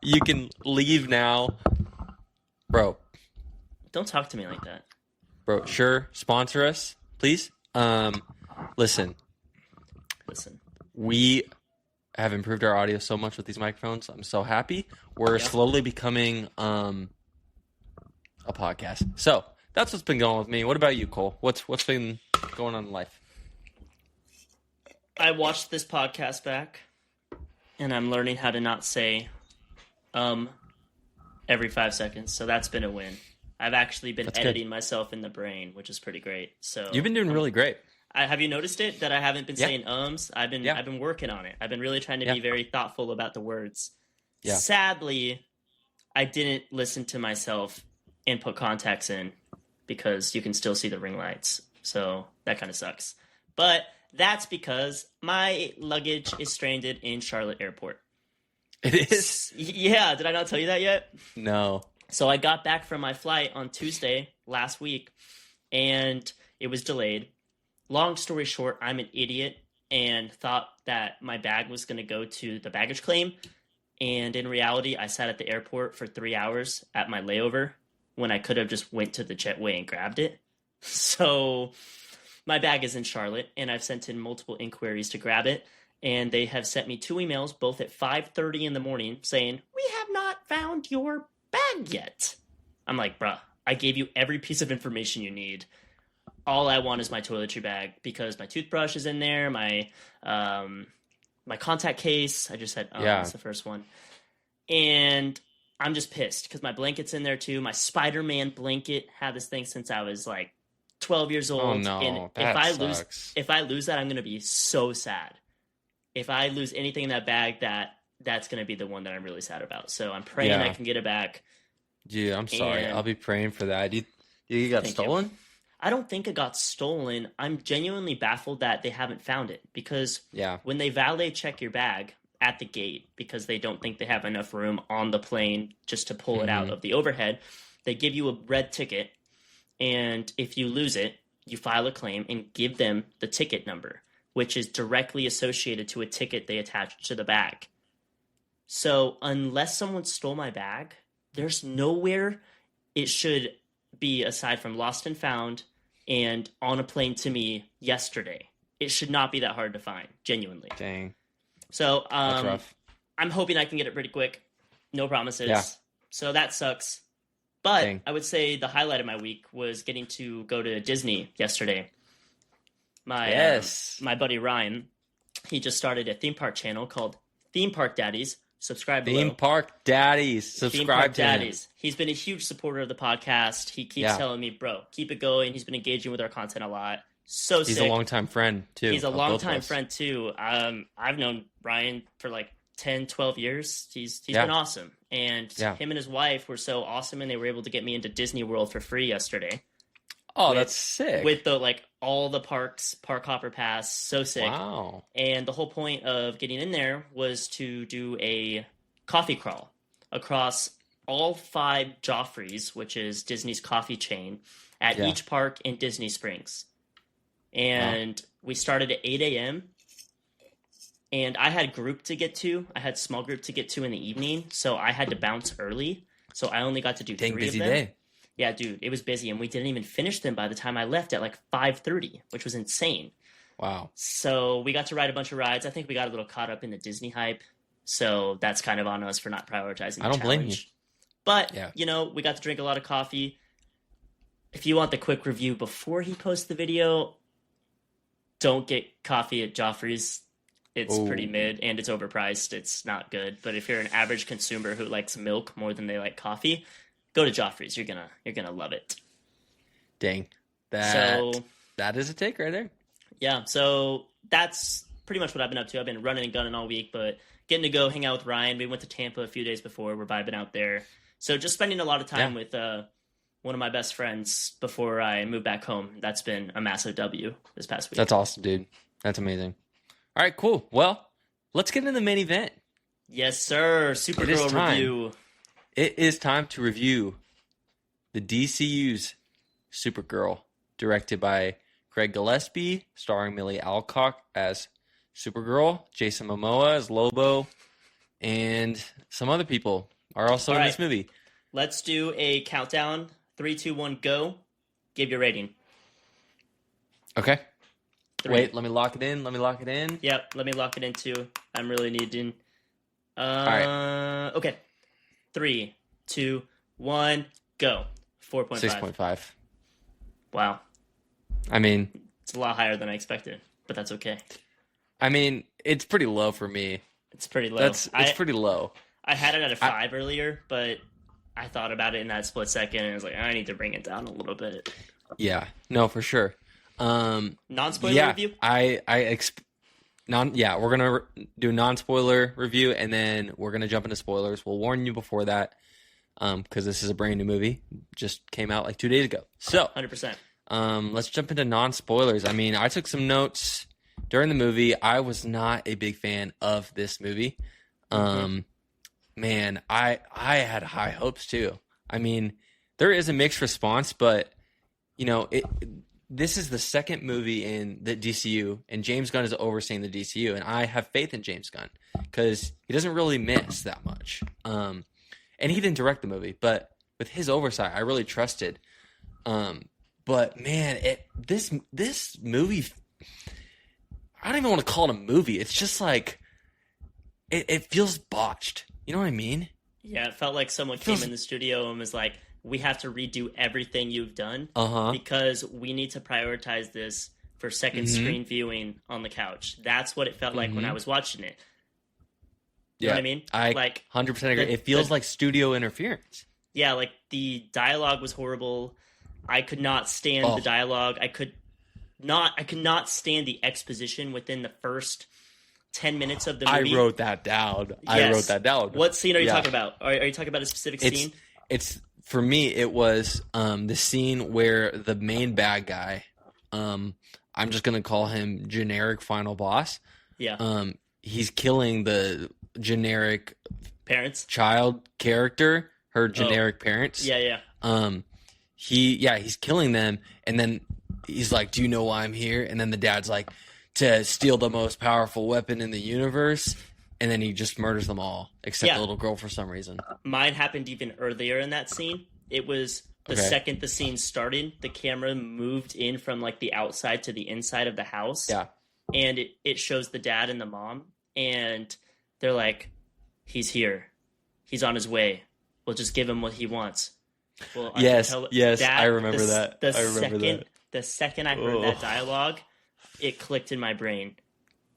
You can leave now. Bro. Don't talk to me like that. Bro, sure. Sponsor us, please. Listen. We have improved our audio so much with these microphones. I'm so happy. We're slowly becoming a podcast. So that's what's been going on with me. What about you, Cole? What's been going on in life? I watched this podcast back, and I'm learning how to not say every 5 seconds. So that's been a win. I've actually been editing myself in the brain, which is pretty great. So you've been doing really great. Have you noticed it that I haven't been saying ums? I've been working on it. I've been really trying to be very thoughtful about the words. Yeah. Sadly, I didn't listen to myself and put contacts in because you can still see the ring lights. So that kind of sucks. But that's because my luggage is stranded in Charlotte Airport. It is? Yeah. Did I not tell you that yet? No. So I got back from my flight on Tuesday last week, and it was delayed. Long story short, I'm an idiot and thought that my bag was going to go to the baggage claim. And in reality, I sat at the airport for 3 hours at my layover when I could have just went to the jetway and grabbed it. So my bag is in Charlotte, and I've sent in multiple inquiries to grab it. And they have sent me 2 emails, both at 5:30 in the morning, saying, "We have not found your bag yet." I'm like, bruh, I gave you every piece of information you need. All I want is my toiletry bag because my toothbrush is in there, my contact case. I just said, that's the first one. And I'm just pissed because my blanket's in there too. My Spider-Man blanket had this thing since I was like 12 years old. Oh no, and sucks. if I lose that, I'm gonna be so sad. If I lose anything in that bag, that's gonna be the one that I'm really sad about. So I'm praying I can get it back. Dude, I'm sorry. I'll be praying for that. You got stolen? I don't think it got stolen. I'm genuinely baffled that they haven't found it because when they valet check your bag at the gate because they don't think they have enough room on the plane just to pull it out of the overhead, they give you a red ticket, and if you lose it, you file a claim and give them the ticket number, which is directly associated to a ticket they attach to the bag. So unless someone stole my bag, there's nowhere it should be aside from lost and found and on a plane to me yesterday. It should not be that hard to find, genuinely. Dang. So that's rough. I'm hoping I can get it pretty quick. No promises. Yeah. So that sucks. But I would say the highlight of my week was getting to go to Disney yesterday. My buddy Ryan, he just started a theme park channel called Theme Park Daddies. Subscribe below. Theme Park Daddies. Subscribe to him. He's been a huge supporter of the podcast. He keeps telling me, bro, keep it going. He's been engaging with our content a lot. So he's sick. a longtime friend, too. He's a longtime friend, too. I've known Ryan for like 10, 12 years. He's been awesome. And him and his wife were so awesome, and they were able to get me into Disney World for free yesterday. Oh, that's sick. With all the parks, park hopper pass, so sick. Wow. And the whole point of getting in there was to do a coffee crawl across all 5 Joffreys, which is Disney's coffee chain, at each park in Disney Springs. And we started at 8 a.m. And I had group to get to. I had small group to get to in the evening, so I had to bounce early. So I only got to do 3 of them. Busy day. Yeah, dude, it was busy, and we didn't even finish them by the time I left at like 5:30, which was insane. Wow. So we got to ride a bunch of rides. I think we got a little caught up in the Disney hype, so that's kind of on us for not prioritizing the I don't blame you. But, we got to drink a lot of coffee. If you want the quick review before he posts the video, don't get coffee at Joffrey's. It's pretty mid, and it's overpriced. It's not good. But if you're an average consumer who likes milk more than they like coffee, go to Joffrey's. You're gonna love it. Dang. That is a take right there. Yeah, so that's pretty much what I've been up to. I've been running and gunning all week, but getting to go hang out with Ryan. We went to Tampa a few days before. We're vibing out there. So just spending a lot of time with one of my best friends before I move back home. That's been a massive W this past week. That's awesome, dude. That's amazing. All right, cool. Well, let's get into the main event. Yes, sir. Supergirl review. It is time to review the DCU's Supergirl, directed by Craig Gillespie, starring Millie Alcock as Supergirl, Jason Momoa as Lobo, and some other people are also in this movie. Let's do a countdown. 3, 2, 1, go. Give your rating. Okay. 3. Wait, let me lock it in. Yep, let me lock it in too. I'm really needing. All right. Okay. 3, 2, 1, go. 4.5. 6.5. Wow. I mean, it's a lot higher than I expected, but that's okay. I mean, it's pretty low for me. It's pretty low. It's pretty low. I had it at a 5 earlier, but I thought about it in that split second, and I was like, I need to bring it down a little bit. Yeah, no, for sure. Non-spoiler review? We're gonna do a non-spoiler review, and then we're gonna jump into spoilers. We'll warn you before that, because this is a brand new movie, just came out like 2 days ago. So, 100%. Let's jump into non-spoilers. I mean, I took some notes during the movie. I was not a big fan of this movie. Man, I had high hopes too. I mean, there is a mixed response, but you know, this is the second movie in the DCU, and James Gunn is overseeing the DCU, and I have faith in James Gunn because he doesn't really miss that much. And he didn't direct the movie, but with his oversight, I really trusted. But man, this movie, I don't even want to call it a movie. It's just like it feels botched. You know what I mean? Yeah, it felt like someone came in the studio and was like, we have to redo everything you've done because we need to prioritize this for second screen viewing on the couch. That's what it felt like when I was watching it. You know what I mean? I like 100% agree. It feels like studio interference. Yeah, like the dialogue was horrible. I could not stand the dialogue. I could not stand the exposition within the first 10 minutes of the movie. I wrote that down. Yes. What scene are you talking about? Are you talking about a specific scene? It's for me, it was the scene where the main bad guy, I'm just going to call him generic final boss. Yeah. He's killing the generic parents, child character, her generic parents. Yeah. He's killing them, and then he's like, "Do you know why I'm here?" And then the dad's like, "To steal the most powerful weapon in the universe." And then he just murders them all, except the little girl for some reason. Mine happened even earlier in that scene. It was the second the scene started, the camera moved in from like the outside to the inside of the house. Yeah. And it shows the dad and the mom, and they're like, he's here. He's on his way. We'll just give him what he wants. Well, yes, I remember that. The second I heard that dialogue, it clicked in my brain.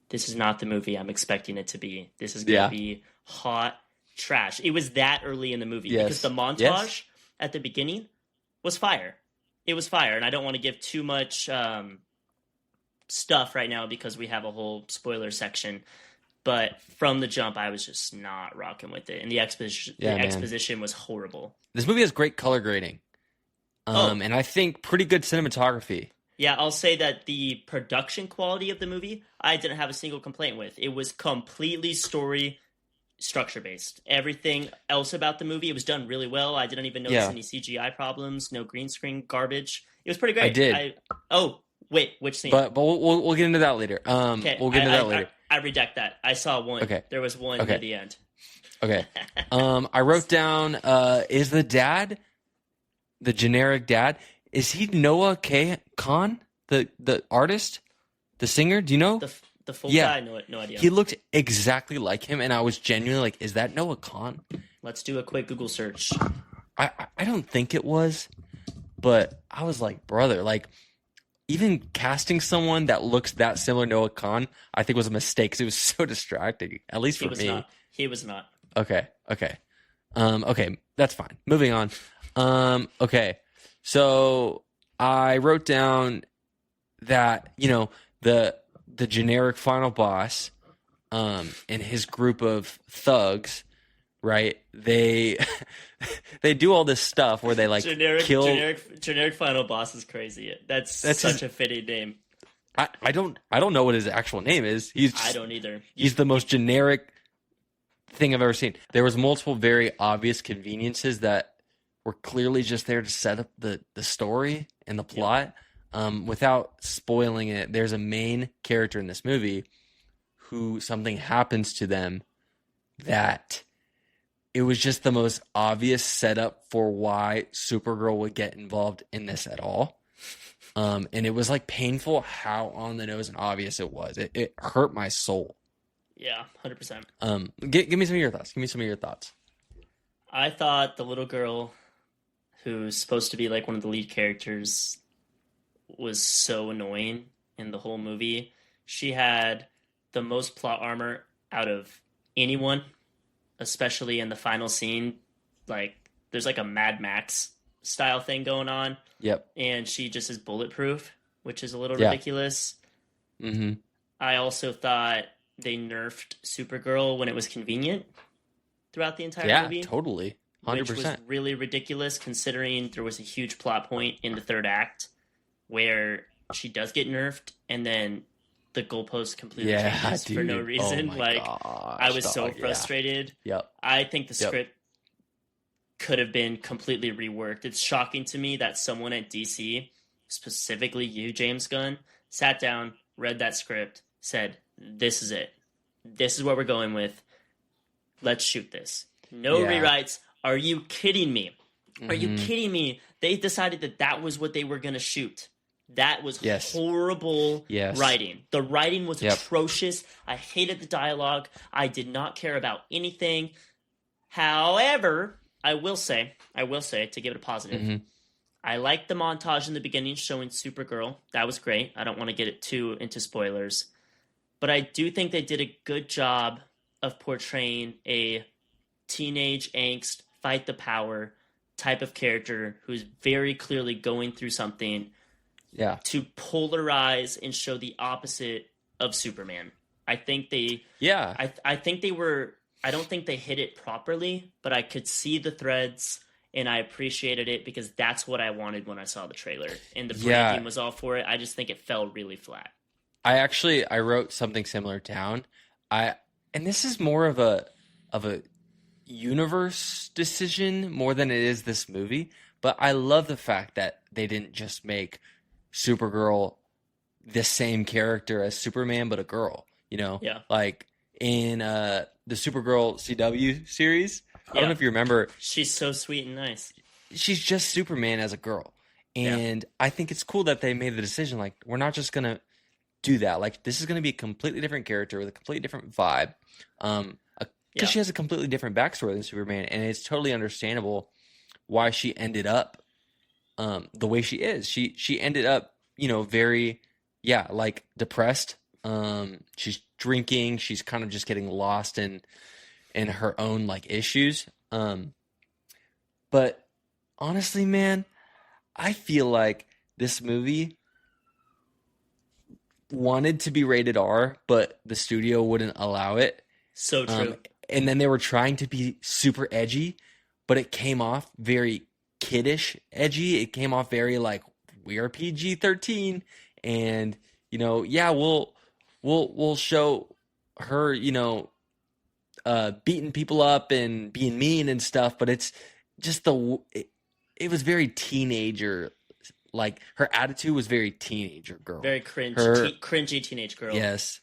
This is not the movie I'm expecting it to be. This is going to be hot trash. It was that early in the movie because the montage at the beginning was fire. It was fire, and I don't want to give too much stuff right now because we have a whole spoiler section. But from the jump, I was just not rocking with it, and the exposition was horrible. This movie has great color grading, and I think pretty good cinematography. Yeah, I'll say that the production quality of the movie, I didn't have a single complaint with. It was completely story structure based. Everything else about the movie, it was done really well. I didn't even notice any CGI problems, no green screen garbage. It was pretty great. I did. Wait, which scene? But we'll get into that later. Okay, we'll get into that later. I redact that. I saw one. Okay. There was one at the end. Okay. I wrote down, is the dad, the generic dad, is he Noah Khan, the artist, the singer? Do you know? The full guy? No idea. He looked exactly like him, and I was genuinely like, is that Noah Khan? Let's do a quick Google search. I don't think it was, but I was like, brother, like, even casting someone that looks that similar to Noah Khan, I think was a mistake because it was so distracting, at least for me. He was not. Okay. Okay, that's fine. Moving on. Okay. So I wrote down that, you know, the generic final boss and his group of thugs, right? They do all this stuff where they like generic final boss is crazy. That's such a fitting name. I don't know what his actual name is. I don't either. He's the most generic thing I've ever seen. There was multiple very obvious conveniences that were clearly just there to set up the story and the plot. without spoiling it, there's a main character in this movie who something happens to them that it was just the most obvious setup for why Supergirl would get involved in this at all. And it was like painful how on the nose and obvious it was. It hurt my soul. Yeah, 100%. Give me some of your thoughts. Give me some of your thoughts. I thought the little girl who's supposed to be like one of the lead characters was so annoying in the whole movie. She had the most plot armor out of anyone, especially in the final scene. Like, there's like a Mad Max style thing going on. Yep. And she just is bulletproof, which is a little ridiculous. Mm-hmm. I also thought they nerfed Supergirl when it was convenient throughout the entire movie. Yeah, totally. 100%. Which was really ridiculous considering there was a huge plot point in the third act where she does get nerfed and then the goalpost completely changes for no reason. I was so frustrated. Yeah. Yep. I think the script could have been completely reworked. It's shocking to me that someone at DC, specifically you, James Gunn, sat down, read that script, said, this is it. This is what we're going with. Let's shoot this. No rewrites. Are you kidding me? Are you kidding me? They decided that was what they were going to shoot. That was horrible writing. The writing was atrocious. I hated the dialogue. I did not care about anything. However, I will say, to give it a positive, I liked the montage in the beginning showing Supergirl. That was great. I don't want to get it too into spoilers. But I do think they did a good job of portraying a teenage angst, fight the power type of character who's very clearly going through something to polarize and show the opposite of Superman. I think they... Yeah. I think they were... I don't think they hit it properly, but I could see the threads and I appreciated it because that's what I wanted when I saw the trailer. And the branding was all for it. I just think it fell really flat. I wrote something similar down. And this is more of a universe decision more than it is this movie, but I love the fact that they didn't just make Supergirl the same character as Superman but a girl, you know? Yeah. Like in the Supergirl CW series, I don't know if you remember. She's so sweet and nice. She's just Superman as a girl. And I think it's cool that they made the decision like we're not just going to do that. Like this is going to be a completely different character with a completely different vibe. Because she has a completely different backstory than Superman, and it's totally understandable why she ended up the way she is. She ended up, you know, very, like depressed. She's drinking. She's kind of just getting lost in her own like issues. But honestly, man, I feel like this movie wanted to be rated R, but the studio wouldn't allow it. So true. And then they were trying to be super edgy, but it came off very kiddish edgy. It came off very like we are PG-13, and you know, we'll show her, you know, beating people up and being mean and stuff. But it's just it was very teenager. Like her attitude was very teenager girl, very cringy teenage girl. Yes.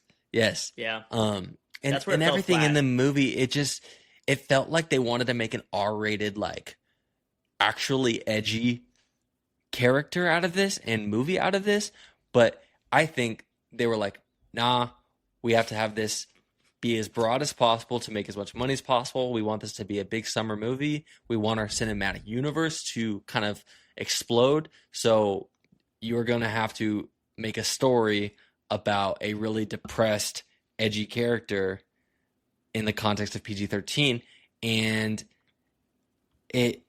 Yeah. And everything flat in the movie, it felt like they wanted to make an R-rated, like, actually edgy character out of this and movie out of this. But I think they were like, nah, we have to have this be as broad as possible to make as much money as possible. We want this to be a big summer movie. We want our cinematic universe to kind of explode. So you're going to have to make a story about a really depressed, edgy character in the context of PG-13, and it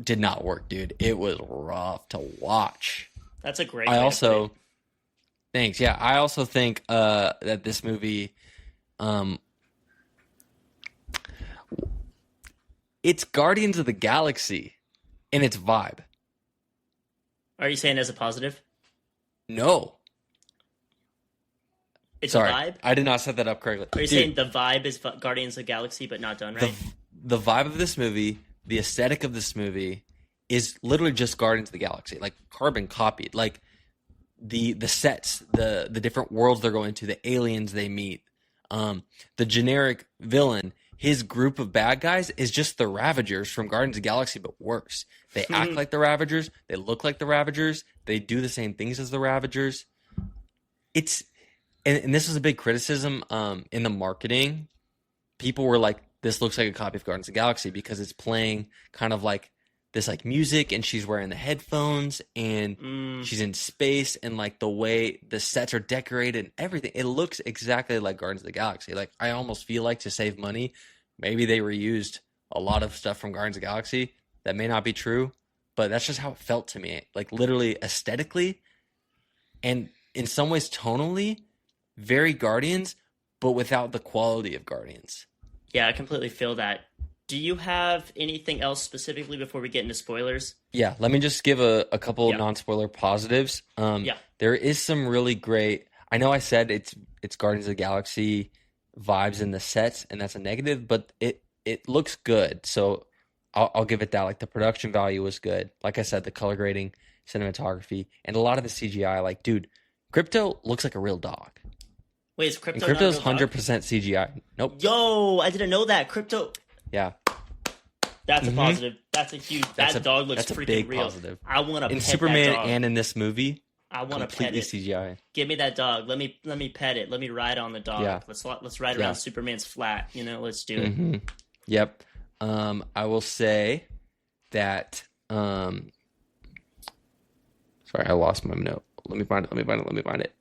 did not work, dude. It was rough to watch. That's a great. Thanks. Yeah, I also think that this movie, it's Guardians of the Galaxy in its vibe. Are you saying as a positive? No. It's a vibe? I did not set that up correctly. Are you saying the vibe is Guardians of the Galaxy but not done right? The vibe of this movie, the aesthetic of this movie is literally just Guardians of the Galaxy. Like carbon copied. Like the sets, the different worlds they're going to, the aliens they meet, the generic villain. His group of bad guys is just the Ravagers from Guardians of the Galaxy, but worse. They act like the Ravagers. They look like the Ravagers. They do the same things as the Ravagers. And this was a big criticism in the marketing. People were like, this looks like a copy of Guardians of the Galaxy because it's playing kind of like this like music, and she's wearing the headphones, and she's in space, and like the way the sets are decorated and everything, it looks exactly like Guardians of the Galaxy. Like I almost feel like, to save money, maybe they reused a lot of stuff from Guardians of the Galaxy. That may not be true, but that's just how it felt to me. Like literally aesthetically and in some ways tonally, very Guardians, but without the quality of Guardians. Yeah, I completely feel that. Do you have anything else specifically before we get into spoilers? Yeah, let me just give a couple non-spoiler positives. There is some really great... I know I said it's Guardians of the Galaxy vibes in the sets, and that's a negative, but it looks good. So I'll give it that. Like the production value was good. Like I said, the color grading, cinematography, and a lot of the CGI. Like, dude, Crypto looks like a real dog. Wait, is Crypto? And Crypto's 100% CGI. Nope. Yo, I didn't know that. Crypto. Yeah. That's a positive. That's a huge. That dog looks freaking big real. Positive. I want to pet Superman that dog. and in this movie. I want to pet it. CGI. Give me that dog. Let me pet it. Let me ride on the dog. Yeah. Let's ride around Superman's flat. Let's do it. Yep. I will say that. Sorry, I lost my note. Let me find it.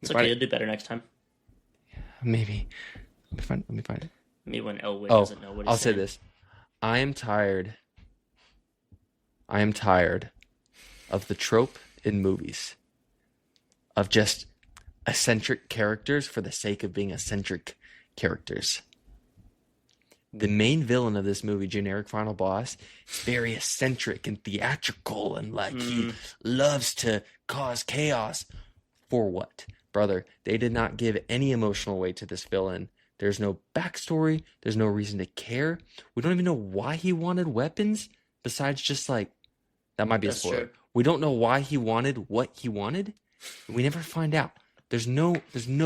It's okay. You'll do better next time. Maybe. Let me find it. Me when Elwood doesn't know what he's saying. Say this. I am tired of the trope in movies of just eccentric characters for the sake of being eccentric characters. The main villain of this movie, generic final boss, is very eccentric and theatrical, and like he loves to cause chaos. For what? Brother, they did not give any emotional weight to this villain. There's no backstory. There's no reason to care. We don't even know why he wanted weapons, besides just like, that might be a spoiler. True. We don't know why he wanted what he wanted. We never find out. There's no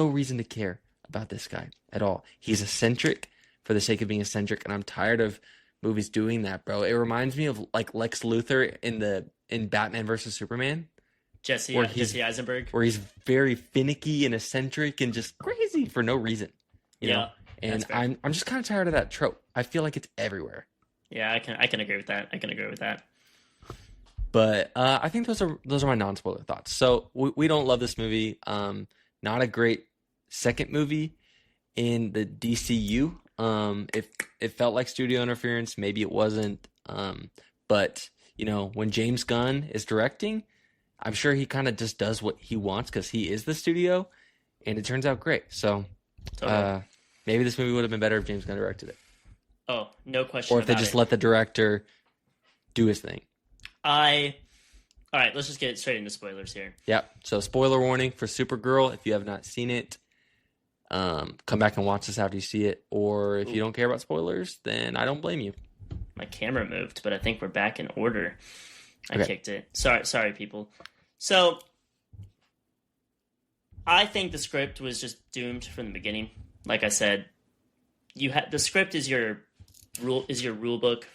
reason to care about this guy at all. He's eccentric for the sake of being eccentric, and I'm tired of movies doing that, bro. It reminds me of like Lex Luthor in Batman versus Superman. Jesse Eisenberg. Where he's very finicky and eccentric and just crazy for no reason. You know? And I'm just kind of tired of that trope. I feel like it's everywhere. Yeah, I can agree with that. But I think those are my non-spoiler thoughts. So we don't love this movie. Not a great second movie in the DCU. It felt like studio interference. Maybe it wasn't. But when James Gunn is directing, I'm sure he kind of just does what he wants because he is the studio, and it turns out great. So maybe this movie would have been better if James Gunn directed it. Oh, no question. Or if they just let the director do his thing. All right, let's just get straight into spoilers here. Yep. So spoiler warning for Supergirl. If you have not seen it, come back and watch this after you see it. Or if you don't care about spoilers, then I don't blame you. My camera moved, but I think we're back in order. I kicked it. Sorry, people. So, I think the script was just doomed from the beginning. Like I said, the script is your rule book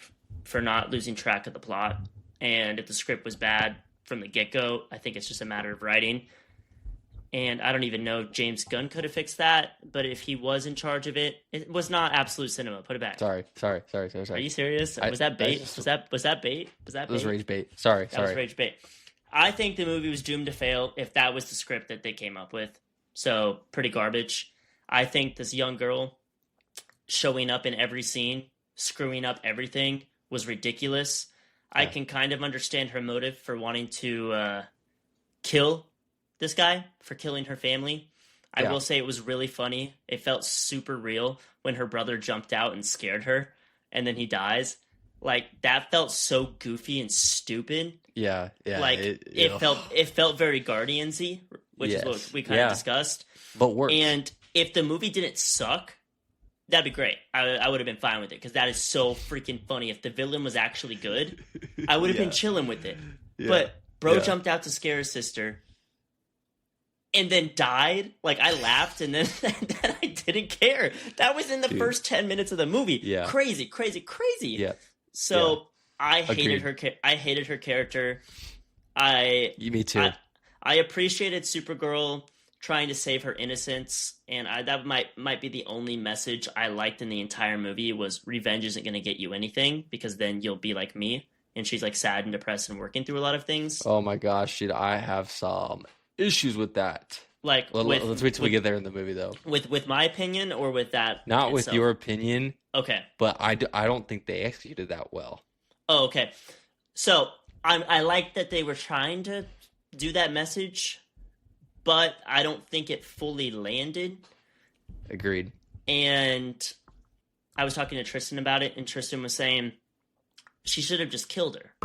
for not losing track of the plot. And if the script was bad from the get-go, I think it's just a matter of writing. And I don't even know, James Gunn could have fixed that, but if he was in charge of it, it was not Absolute Cinema. Put it back. Sorry. Are you serious? Was that bait? Was that bait? It was rage bait. Sorry. That was rage bait. I think the movie was doomed to fail if that was the script that they came up with. So, pretty garbage. I think this young girl showing up in every scene, screwing up everything, was ridiculous. Yeah. I can kind of understand her motive for wanting to kill this guy, for killing her family. I will say it was really funny. It felt super real when her brother jumped out and scared her, and then he dies. Like, that felt so goofy and stupid. Yeah. Like, it felt very Guardians-y, which is what we kind of discussed. But worse. And if the movie didn't suck, that'd be great. I would have been fine with it, because that is so freaking funny. If the villain was actually good, I would have been chilling with it. Yeah. But bro jumped out to scare his sister, and then died. Like, I laughed, and then I didn't care. That was in the first 10 minutes of the movie. Yeah. Crazy. Yeah. So I hated her. I hated her character. Me too. I appreciated Supergirl trying to save her innocence, and that might be the only message I liked in the entire movie was revenge isn't going to get you anything, because then you'll be like me. And she's like sad and depressed and working through a lot of things. Oh my gosh, dude, I have some issues with that. Like, let's wait till we get there in the movie, though. With my opinion, or with that? Not itself? with your opinion. Okay. But I don't think they executed that well. Oh, okay. So I like that they were trying to do that message, but I don't think it fully landed. Agreed. And I was talking to Tristan about it, and Tristan was saying she should have just killed her.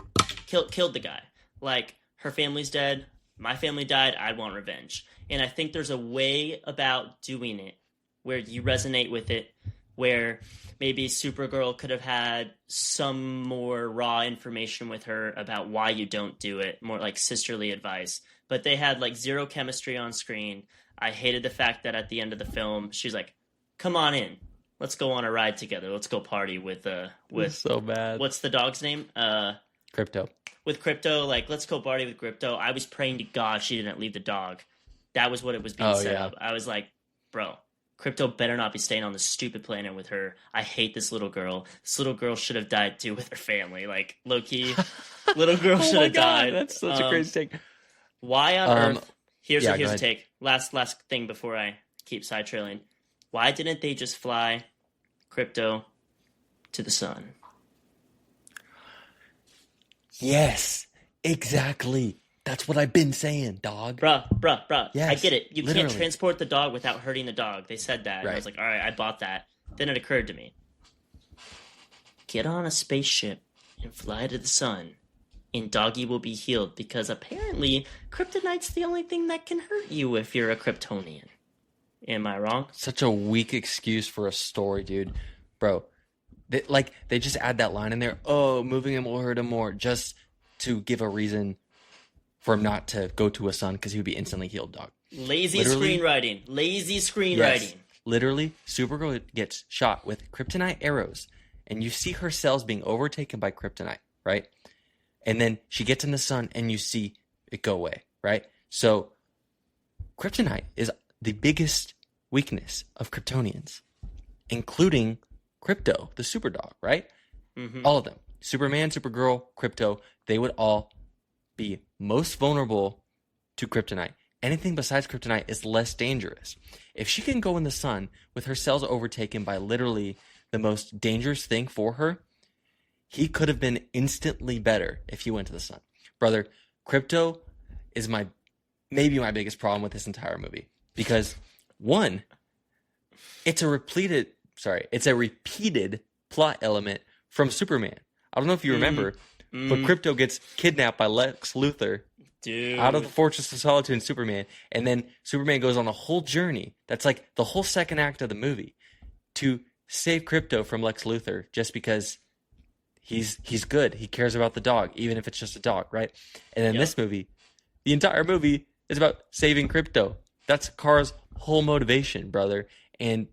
Killed the guy. Like, her family's dead, my family died, I'd want revenge. And I think there's a way about doing it where you resonate with it, where maybe Supergirl could have had some more raw information with her about why you don't do it, more like sisterly advice. But they had like zero chemistry on screen. I hated the fact that at the end of the film, she's like, come on in. Let's go on a ride together. Let's go party with so bad. What's the dog's name? Crypto. With Crypto, like, let's go party with Crypto. I was praying to God she didn't leave the dog. That was what it was being set up. I was like, bro, Crypto better not be staying on this stupid planet with her. I hate this little girl. This little girl should have died too with her family. Like, low-key, little girl should have died. That's such a crazy take. Why on earth? Here's a take. Last thing before I keep side trailing. Why didn't they just fly Crypto to the sun? Yes, exactly. That's what I've been saying, dog. Bruh. Yes, I get it. You literally. can't transport the dog without hurting the dog. They said that. Right. And I was like, all right, I bought that. Then it occurred to me. Get on a spaceship and fly to the sun, and Doggy will be healed, because apparently kryptonite's the only thing that can hurt you if you're a Kryptonian. Am I wrong? Such a weak excuse for a story, dude. Bro, they just add that line in there. Oh, moving him will hurt him more, just to give a reason for him not to go to a sun, because he would be instantly healed, dog. Lazy screenwriting. Yes, literally, Supergirl gets shot with kryptonite arrows, and you see her cells being overtaken by kryptonite, right? And then she gets in the sun, and you see it go away, right? So, kryptonite is the biggest weakness of Kryptonians, including Crypto, the super dog, right? Mm-hmm. All of them. Superman, Supergirl, Crypto, they would all be most vulnerable to kryptonite. Anything besides kryptonite is less dangerous. If she can go in the sun with her cells overtaken by literally the most dangerous thing for her, he could have been instantly better if he went to the sun. Brother, Crypto is maybe my biggest problem with this entire movie. Because, one, it's a repeated plot element from Superman. I don't know if you remember, but Crypto gets kidnapped by Lex Luthor out of the Fortress of Solitude in Superman, and then Superman goes on a whole journey that's like the whole second act of the movie to save Crypto from Lex Luthor, just because he's good. He cares about the dog, even if it's just a dog, right? And then this movie, the entire movie is about saving Crypto. That's Kara's whole motivation, brother. And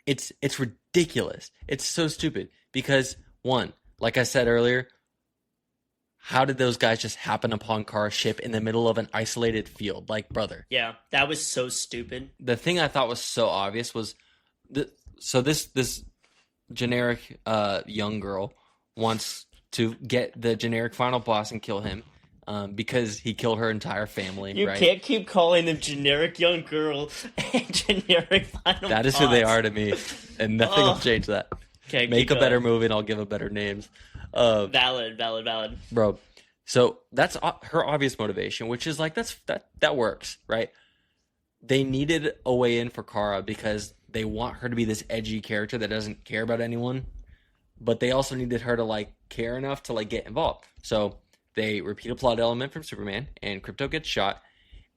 it's ridiculous. It's so stupid. Because, one, like I said earlier, how did those guys just happen upon Kara's ship in the middle of an isolated field? Like, brother. Yeah, that was so stupid. The thing I thought was so obvious was, this generic young girl wants to get the generic final boss and kill him. Because he killed her entire family. You right? Can't keep calling them generic young girl and generic final That is boss. who they are to me, and nothing will change that. Okay, Make a better movie, and I'll give them better names. Valid, bro. So that's her obvious motivation, which is like that works, right? They needed a way in for Kara because they want her to be this edgy character that doesn't care about anyone, but they also needed her to like care enough to like get involved. So they repeat a plot element from Superman, and Crypto gets shot.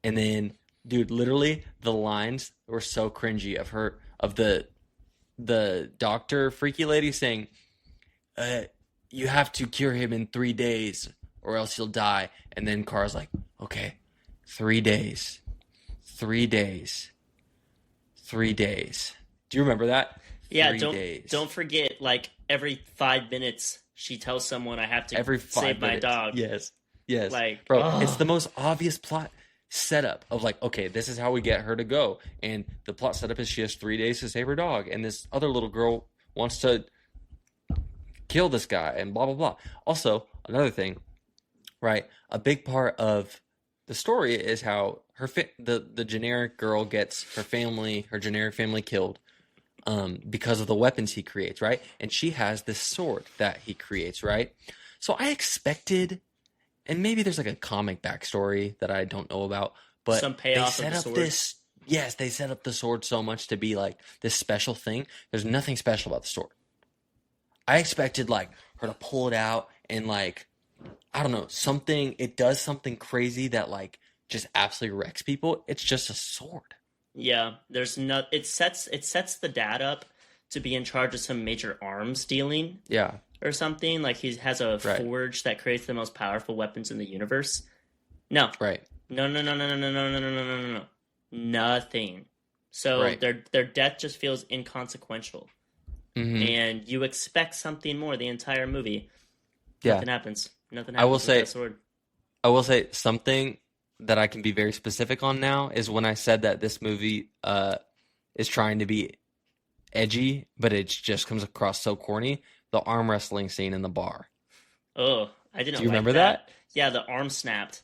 And then, dude, literally the lines were so cringy of the doctor freaky lady saying, you have to cure him in 3 days or else he'll die. And then Kara's like, okay, 3 days. 3 days. 3 days. Do you remember that? Yeah, 3 days. Don't forget, like, every 5 minutes, she tells someone I have to save my dog. Yes. Yes. Like, bro, it's the most obvious plot setup of like, okay, this is how we get her to go. And the plot setup is she has 3 days to save her dog. And this other little girl wants to kill this guy and blah, blah, blah. Also, another thing, right? A big part of the story is how the generic girl gets her generic family killed because of the weapons he creates, right? And she has this sword that he creates, right? So I expected, and maybe there's like a comic backstory that I don't know about, but some payoff they set of the up sword. yes, they set up the sword so much to be like this special thing. There's nothing special about the sword. I expected like her to pull it out and like, I don't know, it does something crazy that like just absolutely wrecks people. It's just a sword. Yeah, it sets the dad up to be in charge of some major arms dealing. Yeah. Or something. Like he has a forge that creates the most powerful weapons in the universe. No. Right. No. Nothing. So their death just feels inconsequential. Mm-hmm. And you expect something more the entire movie. Yeah. Nothing happens. Nothing happens I will with say, that sword. I will say something that I can be very specific on now is when I said that this movie is trying to be edgy, but it just comes across so corny. The arm wrestling scene in the bar. Oh, I didn't. Do you remember that? that? Yeah, the arm snapped.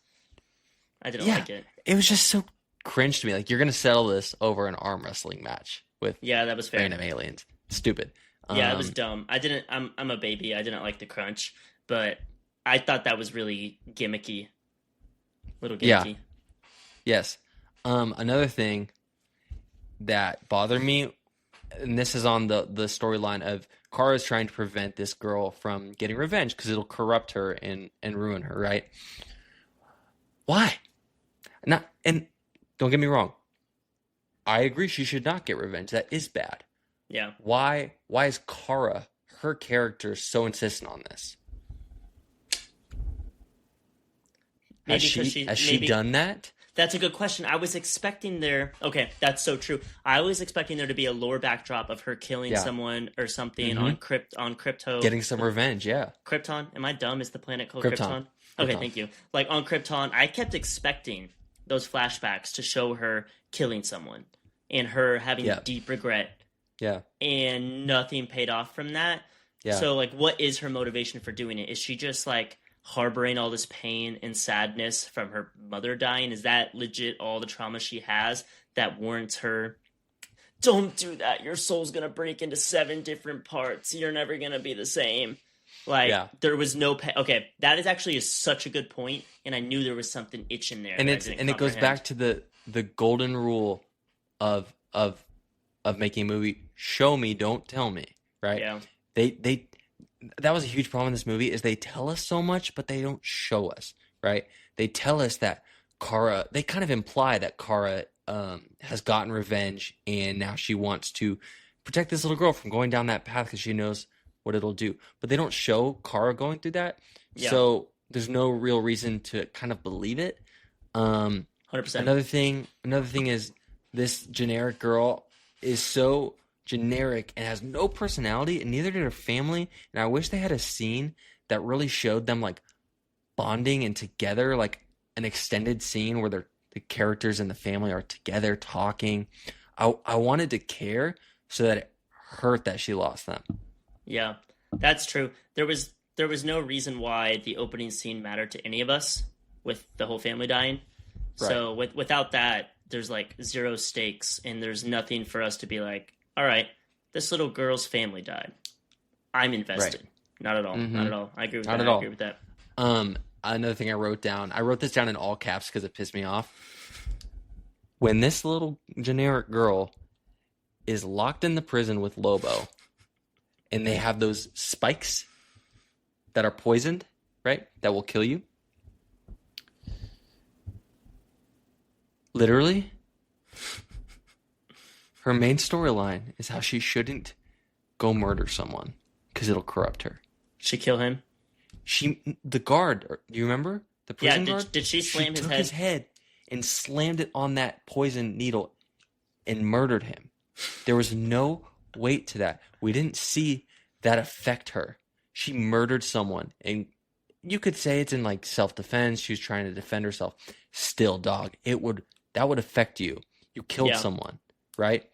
I didn't like it. It was just so cringe to me. Like, you're gonna settle this over an arm wrestling match with that was fair. Random aliens. Stupid. Yeah, it was dumb. I'm a baby. I didn't like the crunch, but I thought that was really gimmicky. Little gimmicky. Yeah. Yes. Another thing that bothered me, and this is on the storyline of Kara's trying to prevent this girl from getting revenge because it'll corrupt her and ruin her, right? Why? And don't get me wrong. I agree she should not get revenge. That is bad. Yeah. Why is Kara, her character, so insistent on this? Has she done that? That's a good question. I was expecting okay, that's so true. I was expecting there to be a lore backdrop of her killing someone or something on Crypto. Getting some revenge, yeah. Krypton? Am I dumb? Is the planet called Krypton? Okay, thank you. Like on Krypton, I kept expecting those flashbacks to show her killing someone and her having deep regret. Yeah. And nothing paid off from that. Yeah. So like what is her motivation for doing it? Is she just like harboring all this pain and sadness from her mother dying? Is that legit all the trauma she has that warrants her? Don't do that. Your soul's going to break into 7 different parts. You're never going to be the same. Like, there was no okay, that is actually such a good point, and I knew there was something itching there. And it goes back to the golden rule of making a movie: show me, don't tell me. Right? Yeah. That was a huge problem in this movie is they tell us so much, but they don't show us. Right? They tell us that Kara. They kind of imply that Kara has gotten revenge, and now she wants to protect this little girl from going down that path because she knows what it'll do, but they don't show Kara going through that, so there's no real reason to kind of believe it. 100%. Another thing is this generic girl is so generic and has no personality, and neither did her family. And I wish they had a scene that really showed them like bonding and together, like an extended scene where the characters and the family are together talking. I wanted to care so that it hurt that she lost them. Yeah, that's true. There was no reason why the opening scene mattered to any of us with the whole family dying. Right. So without that, there's like zero stakes, and there's nothing for us to be like, all right, this little girl's family died. I'm invested. Right. Not at all. Mm-hmm. Not at all. I agree with that. I agree with that. Another thing I wrote this down in all caps because it pissed me off. When this little generic girl is locked in the prison with Lobo, and they have those spikes that are poisoned, right? That will kill you. Literally, her main storyline is how she shouldn't go murder someone because it'll corrupt her. She kill him? The guard, do you remember? The prison guard? Did she slam his head? His head and slammed it on that poison needle and murdered him. There was no weight to that. We didn't see that affect her. She murdered someone, and you could say it's in like self-defense. She was trying to defend herself. Still, dog, that would affect you. You killed someone, right?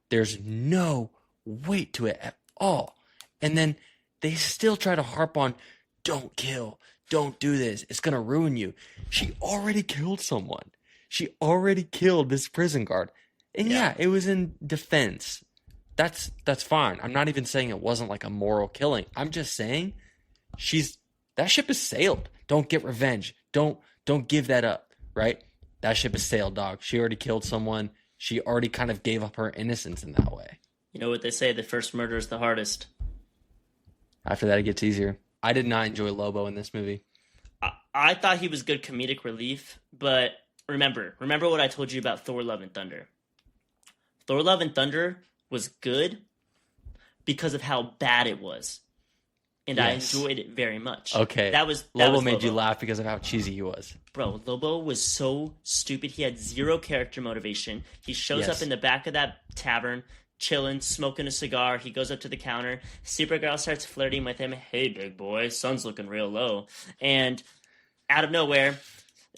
There's no weight to it at all. And then they still try to harp on, don't kill, don't do this. It's going to ruin you. She already killed someone. She already killed this prison guard. And yeah, it was in defense. That's fine. I'm not even saying it wasn't like a moral killing. I'm just saying that ship has sailed. Don't get revenge. Don't give that up, right? That ship has sailed, dog. She already killed someone. She already kind of gave up her innocence in that way. You know what they say, the first murder is the hardest. After that, it gets easier. I did not enjoy Lobo in this movie. I thought he was good comedic relief, but remember what I told you about Thor: Love and Thunder. Thor: Love and Thunder was good because of how bad it was. And I enjoyed it very much. Okay. Lobo made you laugh because of how cheesy he was. Bro, Lobo was so stupid. He had zero character motivation. He shows up in the back of that tavern, chilling, smoking a cigar. He goes up to the counter. Supergirl starts flirting with him. Hey, big boy, sun's looking real low. And out of nowhere,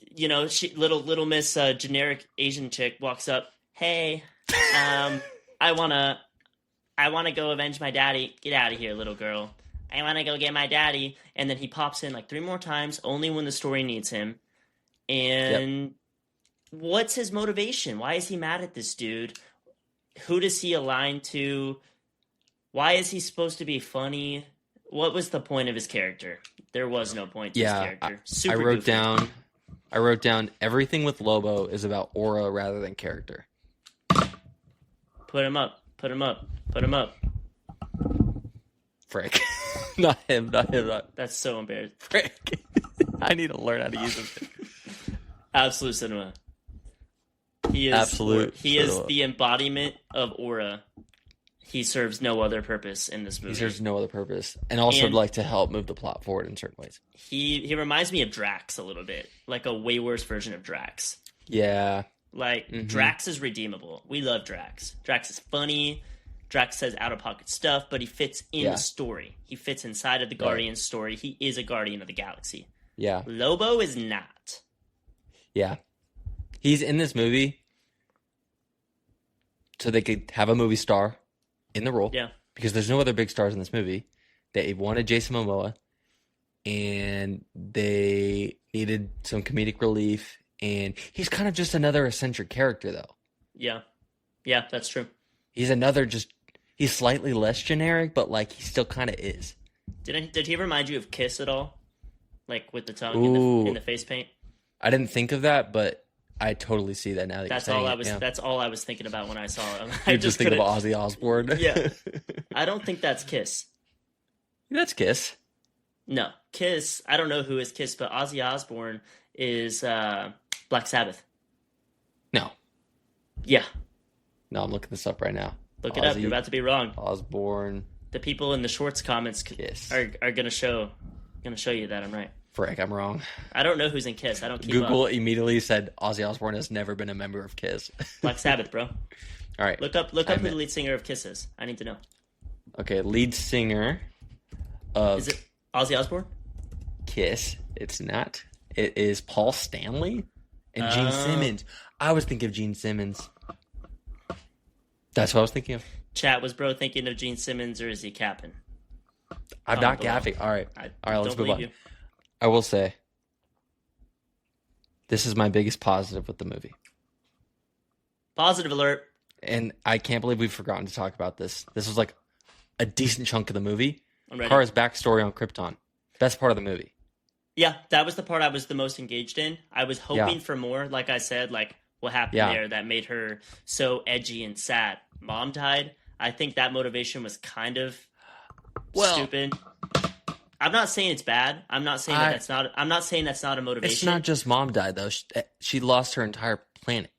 you know, little Miss generic Asian chick walks up. Hey, I wanna go avenge my daddy. Get out of here, little girl. I want to go get my daddy. And then he pops in like 3 more times, only when the story needs him. And what's his motivation? Why is he mad at this dude? Who does he align to? Why is he supposed to be funny? What was the point of his character? There was no point to his character. I wrote down everything with Lobo is about aura rather than character. Put him up. Frick. Not him. That's so embarrassing. Frick. I need to learn how to use it. Absolute cinema. He is the embodiment of aura. He serves no other purpose in this movie. He serves no other purpose. And also like to help move the plot forward in certain ways. He reminds me of Drax a little bit. Like a way worse version of Drax. Yeah. Like, Drax is redeemable. We love Drax. Drax is funny. Drax says out-of-pocket stuff, but he fits in the story. He fits inside of the Guardian's story. He is a Guardian of the Galaxy. Yeah. Lobo is not. Yeah. He's in this movie so they could have a movie star in the role. Yeah. Because there's no other big stars in this movie. They wanted Jason Momoa, and they needed some comedic relief, and he's kind of just another eccentric character, though. Yeah. Yeah, that's true. He's he's slightly less generic, but like he still kind of is. Did he remind you of Kiss at all? Like with the tongue in the face paint? I didn't think of that, but I totally see that now that you're saying it. That's all I was thinking about when I saw him. You just think of Ozzy Osbourne? Yeah. I don't think that's Kiss. That's Kiss. No. Kiss, I don't know who is Kiss, but Ozzy Osbourne is Black Sabbath. No. Yeah. No, I'm looking this up right now. Look it up. You're about to be wrong. Osbourne. The people in the Schwartz comments are gonna show you that I'm right. Frick, I'm wrong. I don't know who's in Kiss. I don't keep Google up. Immediately said Ozzy Osbourne has never been a member of Kiss. Black Sabbath, bro. All right. Look up who the lead singer of Kiss is. I need to know. Okay, lead singer of... Is it Ozzy Osbourne? Kiss. It's not. It is Paul Stanley and Gene Simmons. I was thinking of Gene Simmons. That's what I was thinking of. Chat, was bro thinking of Gene Simmons, or is he capping? I'm not gaffing. All right, let's move on. You. I will say, this is my biggest positive with the movie. Positive alert. And I can't believe we've forgotten to talk about this. This was like a decent chunk of the movie. I'm ready. Kara's backstory on Krypton. Best part of the movie. Yeah, that was the part I was the most engaged in. I was hoping for more, like I said, like what happened there that made her so edgy and sad. Mom died. I think that motivation was kind of stupid. I'm not saying it's bad. I'm not saying that's not a motivation. It's not just mom died though. She lost her entire planet.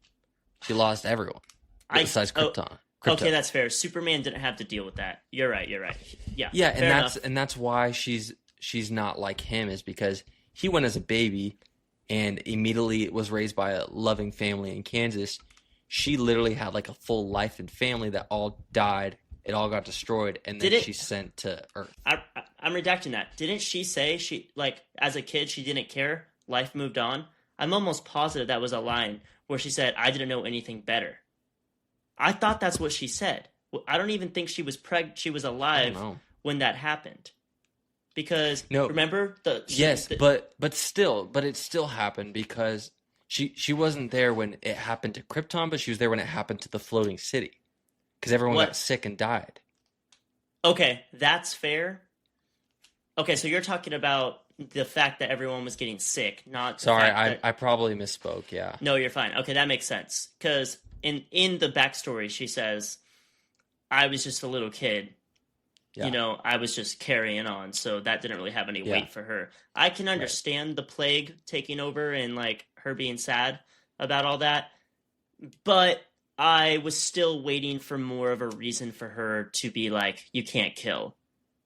She lost everyone besides Krypton. Okay, that's fair. Superman didn't have to deal with that. You're right. Yeah. Yeah, and that's why she's not like him, is because he went as a baby and immediately was raised by a loving family in Kansas, she literally had like a full life and family that all died. It all got destroyed, and then she's sent to Earth. I'm redacting that. Didn't she say she, like, as a kid, she didn't care? Life moved on? I'm almost positive that was a line where she said, I didn't know anything better. I thought that's what she said. I don't even think she was she was alive when that happened. Because, remember? But it still happened because she wasn't there when it happened to Krypton, but she was there when it happened to the floating city. Because everyone got sick and died. Okay, that's fair. Okay, so you're talking about the fact that everyone was getting sick, not the fact that... I probably misspoke, yeah. No, you're fine. Okay, that makes sense. Because in the backstory, she says, I was just a little kid. Yeah. You know, I was just carrying on, so that didn't really have any weight for her. I can understand the plague taking over and, like, her being sad about all that, but I was still waiting for more of a reason for her to be like, you can't kill.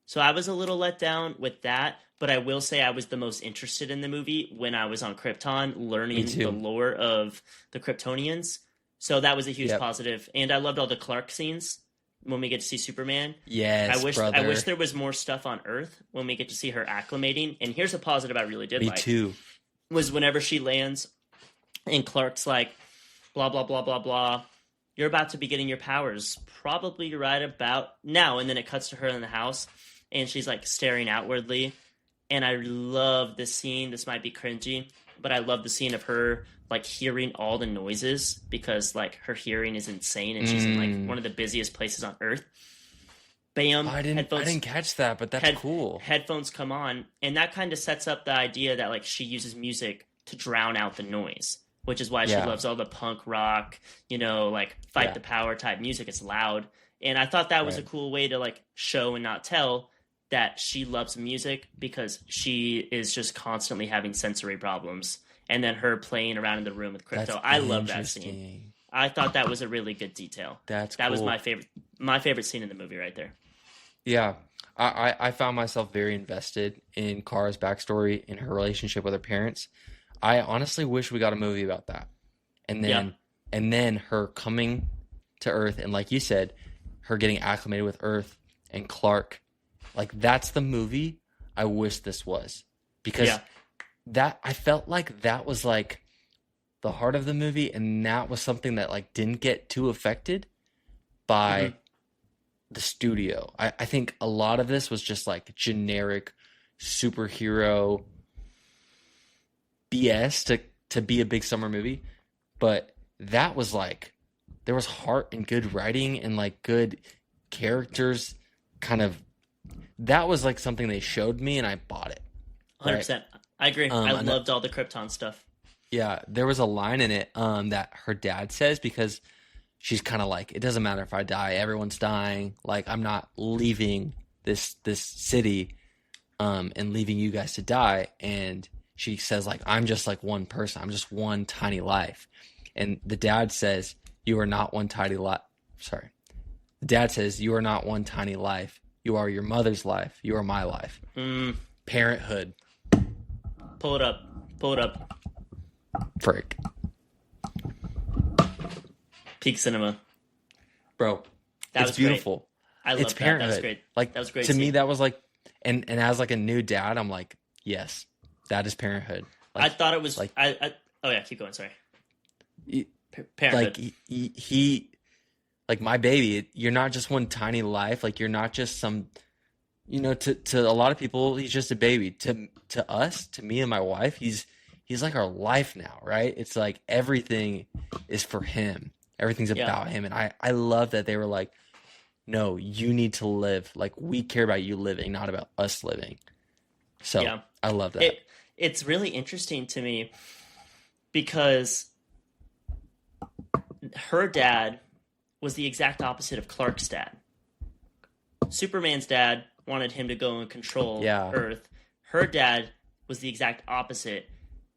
So I was a little let down with that, but I will say I was the most interested in the movie when I was on Krypton, learning the lore of the Kryptonians. So that was a huge positive. And I loved all the Clark scenes when we get to see Superman. Yes, I wish there was more stuff on Earth when we get to see her acclimating. And here's a positive I really did like. Me too. Was whenever she lands and Clark's like, blah, blah, blah, blah, blah. You're about to be getting your powers probably right about now. And then it cuts to her in the house and she's like staring outwardly. And I love this scene. This might be cringy, but I love the scene of her like hearing all the noises because like her hearing is insane and she's in like one of the busiest places on Earth. Bam. I didn't catch that, but that's cool. Headphones come on, and that kind of sets up the idea that like she uses music to drown out the noise, which is why she loves all the punk rock, you know, like fight the power type music. It's loud. And I thought that was a cool way to like show and not tell that she loves music because she is just constantly having sensory problems. And then her playing around in the room with Crypto. I love that scene. I thought that was a really good detail. That was my favorite scene in the movie right there. Yeah. I found myself very invested in Kara's backstory, in her relationship with her parents. I honestly wish we got a movie about that. And then her coming to Earth, and like you said, her getting acclimated with Earth and Clark. Like, that's the movie I wish this was. Because that I felt like that was like the heart of the movie, and that was something that like didn't get too affected by the studio. I think a lot of this was just like generic superhero BS to be a big summer movie, but that was like there was heart and good writing and like good characters. Kind of that was like something they showed me, and I bought it. 100%. I agree. I loved all the Krypton stuff. Yeah, there was a line in it that her dad says because she's kind of like, it doesn't matter if I die, everyone's dying. Like, I'm not leaving this city and leaving you guys to die. And she says, like, I'm just like one person. I'm just one tiny life. And the dad says, you are not one tiny life. Sorry. The dad says, you are not one tiny life. You are your mother's life. You are my life. Parenthood. Pull it up. Pull it up. Frick. Peak cinema. Bro, it's beautiful. Great. I love that. That was great. Like, that was great. To me, that was like, and as like a new dad, I'm like, yes, that is parenthood. Like, I thought it was like, oh yeah, keep going. Sorry. Parenthood. Like he, like my baby. You're not just one tiny life. Like you're not just some, you know, to a lot of people, he's just a baby. To us, to me and my wife, he's like our life now, right? It's like everything is for him. Everything's about him. And I love that they were like, no, you need to live. Like, we care about you living, not about us living. So I love that. It's really interesting to me because her dad was the exact opposite of Clark's dad. Superman's dad wanted him to go and control Earth. Her dad was the exact opposite,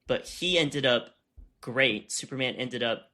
but he ended up great. Superman ended up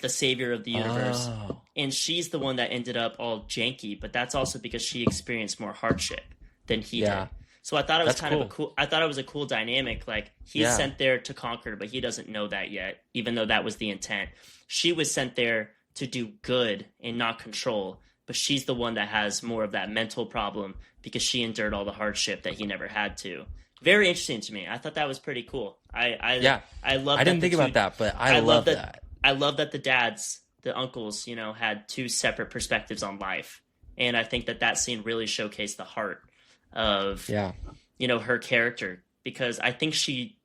the savior of the universe. Oh. And she's the one that ended up all janky, but that's also because she experienced more hardship than he did. So I thought it was That's I thought it was a cool dynamic. Like, he's sent there to conquer, but he doesn't know that yet, even though that was the intent. She was sent there to do good and not control, but she's the one that has more of that mental problem because she endured all the hardship that he never had to. Very interesting to me. I thought that was pretty cool. I love. I didn't think about that, but I love that. I love that the uncles, had two separate perspectives on life, and I think that scene really showcased the heart of her character, because I think she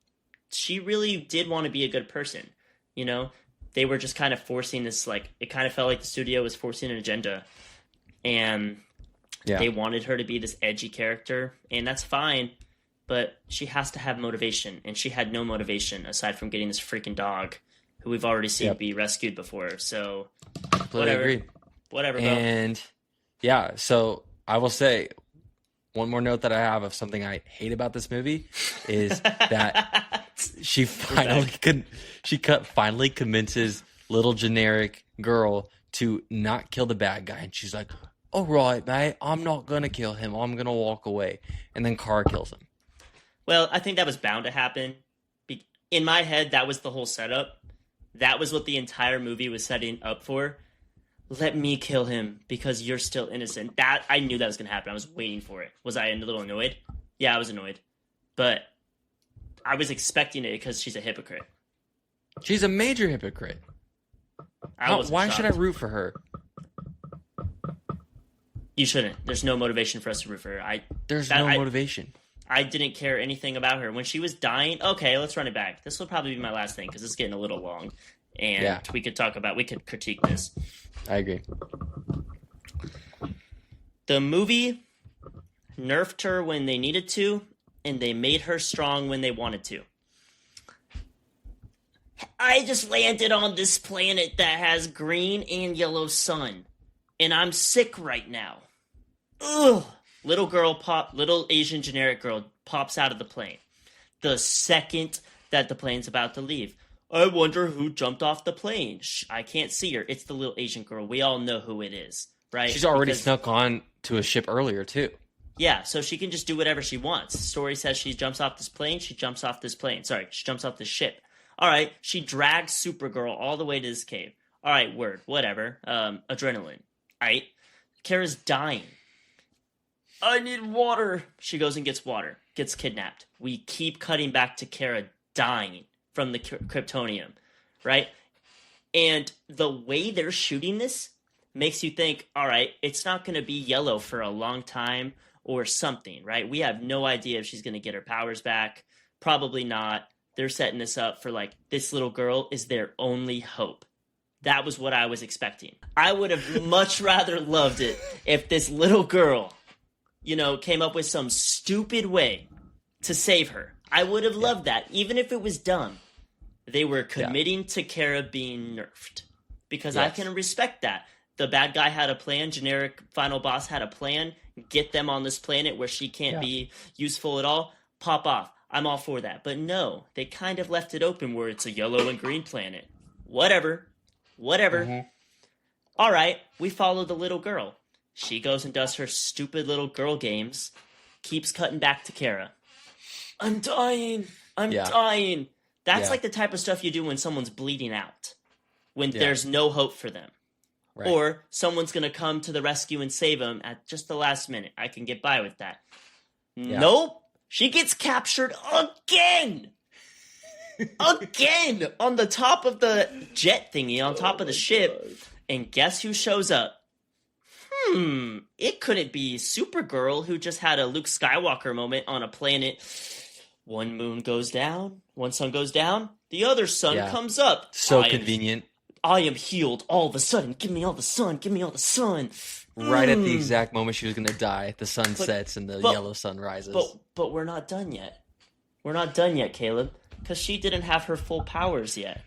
really did want to be a good person. They were just kind of forcing this, like, it kind of felt like the studio was forcing an agenda, and they wanted her to be this edgy character, and that's fine, but she has to have motivation, and she had no motivation aside from getting this freaking dog who we've already seen be rescued before. So Completely whatever. And so I will say, one more note that I have of something I hate about this movie is that she finally convinces little generic girl to not kill the bad guy, and she's like, "All right, mate, I'm not gonna kill him. I'm gonna walk away." And then Kara kills him. Well, I think that was bound to happen. In my head, that was the whole setup. That was what the entire movie was setting up for. Let me kill him because you're still innocent. That, I knew that was going to happen. I was waiting for it. Was I a little annoyed? Yeah, I was annoyed. But I was expecting it because she's a hypocrite. She's a major hypocrite. Why should I root for her? You shouldn't. There's no motivation for us to root for her. There's no motivation. I didn't care anything about her. When she was dying, okay, let's run it back. This will probably be my last thing because it's getting a little long. And we could critique this. I agree. The movie nerfed her when they needed to, and they made her strong when they wanted to. I just landed on this planet that has green and yellow sun, and I'm sick right now. Ugh. Little Asian generic girl pops out of the plane. The second that the plane's about to leave. I wonder who jumped off the plane. I can't see her. It's the little Asian girl. We all know who it is, right? She's already snuck on to a ship earlier, too. Yeah, so she can just do whatever she wants. The story says she jumps off this plane. She jumps off this plane. Sorry, she jumps off this ship. All right, she drags Supergirl all the way to this cave. All right, whatever. Adrenaline. All right, Kara's dying. I need water. She goes and gets water. Gets kidnapped. We keep cutting back to Kara dying from the kryptonium, right? And the way they're shooting this makes you think, all right, it's not going to be yellow for a long time or something, right? We have no idea if she's going to get her powers back. Probably not. They're setting this up for, like, this little girl is their only hope. That was what I was expecting. I would have much rather loved it if this little girl, came up with some stupid way to save her. I would have loved that, even if it was dumb. They were committing to Kara being nerfed. Because I can respect that. The bad guy had a plan. Generic final boss had a plan. Get them on this planet where she can't be useful at all. Pop off. I'm all for that. But no, they kind of left it open where it's a yellow and green planet. Whatever. Mm-hmm. All right, we follow the little girl. She goes and does her stupid little girl games. Keeps cutting back to Kara. I'm dying. That's like the type of stuff you do when someone's bleeding out. When there's no hope for them. Right. Or someone's going to come to the rescue and save them at just the last minute. I can get by with that. Yeah. Nope. She gets captured again. Again. On the top of the jet thingy, on top of the ship. And guess who shows up? It couldn't be Supergirl, who just had a Luke Skywalker moment on a planet. One moon goes down, one sun goes down, the other sun comes up. So convenient. I am healed all of a sudden. Give me all the sun. Right at the exact moment she was going to die, the sun sets and the yellow sun rises. But we're not done yet. We're not done yet, Caleb, because she didn't have her full powers yet.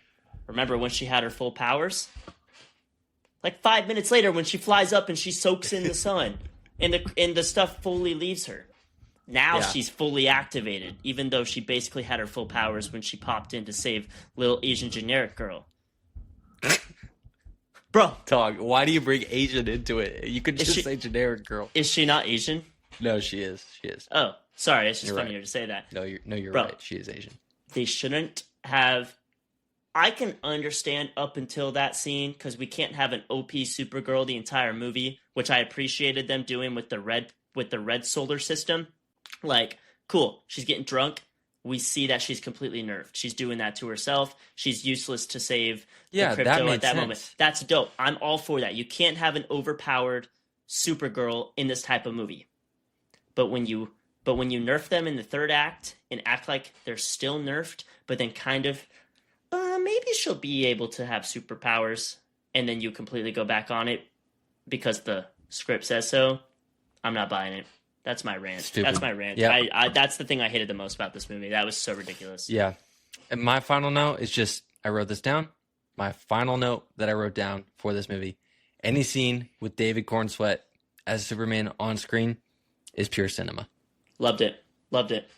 Remember when she had her full powers? Like 5 minutes later when she flies up and she soaks in the sun and the stuff fully leaves her. Now she's fully activated, even though she basically had her full powers when she popped in to save little Asian generic girl. Bro. Dog, why do you bring Asian into it? You could just say generic girl. Is she not Asian? No, she is. She is. Oh, sorry. It's just You're funnier right. to say that. No, you're Bro, right. She is Asian. they shouldn't have. I can understand up until that scene because we can't have an OP Supergirl the entire movie, which I appreciated them doing with the red solar system. Like, cool. She's getting drunk. We see that she's completely nerfed. She's doing that to herself. She's useless to save the Yeah, that crypto made at that sense. moment. That's dope. I'm all for that. You can't have an overpowered Supergirl in this type of movie. But when you nerf them in the third act and act like they're still nerfed, but then kind of maybe she'll be able to have superpowers, and then you completely go back on it because the script says so. I'm not buying it. That's my rant. Stupid. That's my rant. Yep. I that's the thing I hated the most about this movie. That was so ridiculous. Yeah. And my final note is just, I wrote this down. My final note that I wrote down for this movie: any scene with David Cornsweet as Superman on screen is pure cinema. Loved it. Loved it.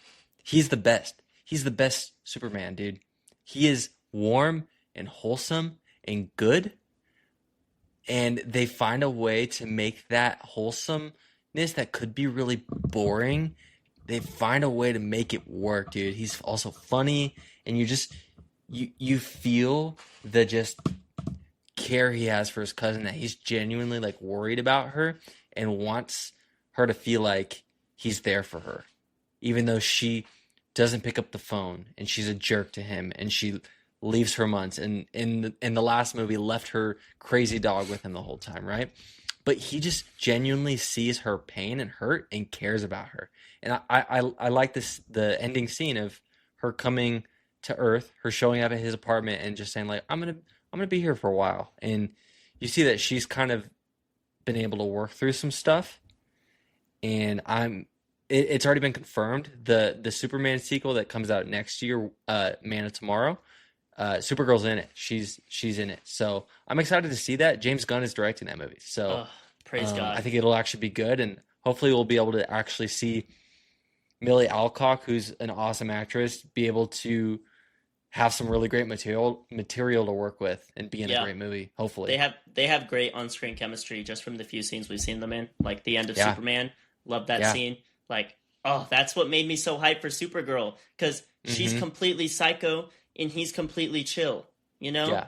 He's the best. He's the best Superman, dude. He is warm and wholesome and good. And they find a way to make that wholesomeness that could be really boring. They find a way to make it work, dude. He's also funny, and you feel the just care he has for his cousin, that he's genuinely like worried about her and wants her to feel like he's there for her, even though she doesn't pick up the phone and she's a jerk to him and she leaves for months, and in the last movie left her crazy dog with him the whole time, right? But he just genuinely sees her pain and hurt and cares about her. And I like the ending scene of her coming to Earth, her showing up at his apartment and just saying like, I'm gonna be here for a while. And you see that she's kind of been able to work through some stuff. And it's already been confirmed, the Superman sequel that comes out next year, Man of Tomorrow, Supergirl's in it. She's in it. So I'm excited to see that. James Gunn is directing that movie. So praise God. I think it'll actually be good, and hopefully we'll be able to actually see Millie Alcock, who's an awesome actress, be able to have some really great material to work with and be in a great movie. Hopefully they have great on-screen chemistry just from the few scenes we've seen them in, like the end of Superman. Love that scene. Like, that's what made me so hyped for Supergirl, because she's completely psycho and he's completely chill. You know,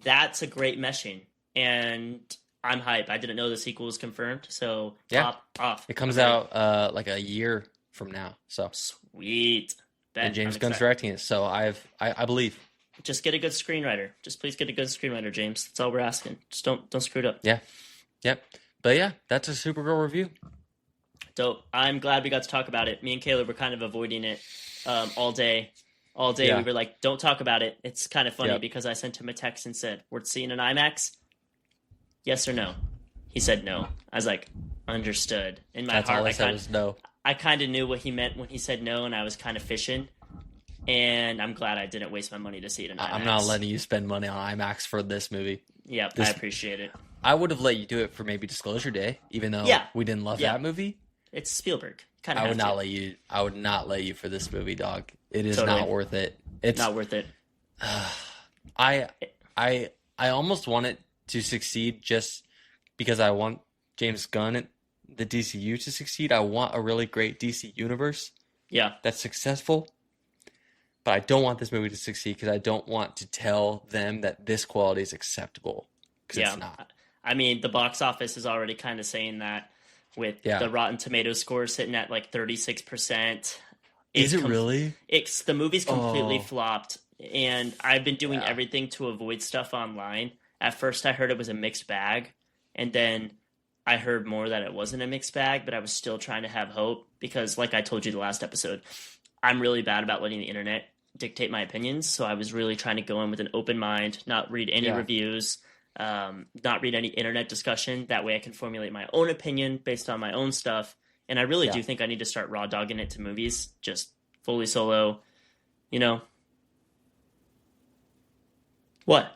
that's a great meshing, and I'm hype. I didn't know the sequel was confirmed, so pop off. It comes out like a year from now. So sweet. And James Gunn's directing it, so I believe. Just get a good screenwriter. Just please get a good screenwriter, James. That's all we're asking. Just don't screw it up. Yeah. Yep. But yeah, that's a Supergirl review. Dope. I'm glad we got to talk about it. Me and Caleb were kind of avoiding it all day. All day we were like, don't talk about it. It's kind of funny because I sent him a text and said, we're seeing an IMAX? Yes or no? He said no. I was like, understood. In my heart, all I said was no. I kind of knew what he meant when he said no, and I was kind of fishing. And I'm glad I didn't waste my money to see it in IMAX. I'm not letting you spend money on IMAX for this movie. Yep, I appreciate it. I would have let you do it for maybe Disclosure Day, even though we didn't love that movie. It's Spielberg. I would not let you. I would not let you for this movie, dog. It is not worth it. It's not worth it. I almost want it to succeed just because I want James Gunn, the DCU, to succeed. I want a really great DC universe. Yeah, that's successful. But I don't want this movie to succeed because I don't want to tell them that this quality is acceptable, because it's not. I mean, the box office is already kind of saying that with the Rotten Tomatoes score sitting at like 36%. Is it really? The movie's completely flopped, and I've been doing everything to avoid stuff online. At first, I heard it was a mixed bag, and then I heard more that it wasn't a mixed bag, but I was still trying to have hope because, like I told you the last episode, I'm really bad about letting the internet dictate my opinions, so I was really trying to go in with an open mind, not read any reviews, not read any internet discussion. That way I can formulate my own opinion based on my own stuff. And I really do think I need to start raw dogging it to movies, just fully solo, you know? What?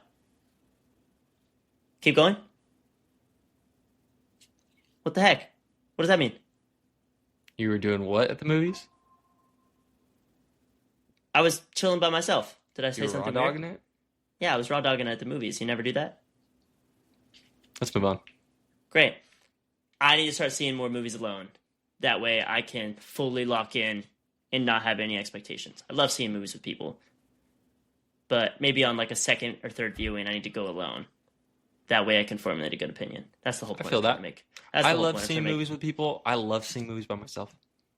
Keep going? What the heck? What does that mean? You were doing what at the movies? I was chilling by myself. Did I say you were something raw dogging weird? it? Yeah, I was raw dogging it at the movies. You never do that? Let's move on. Great. I need to start seeing more movies alone. That way I can fully lock in and not have any expectations. I love seeing movies with people. But maybe on like a second or third viewing, I need to go alone. That way I can formulate a good opinion. That's the whole point. I feel that. I love seeing movies with people. I love seeing movies by myself.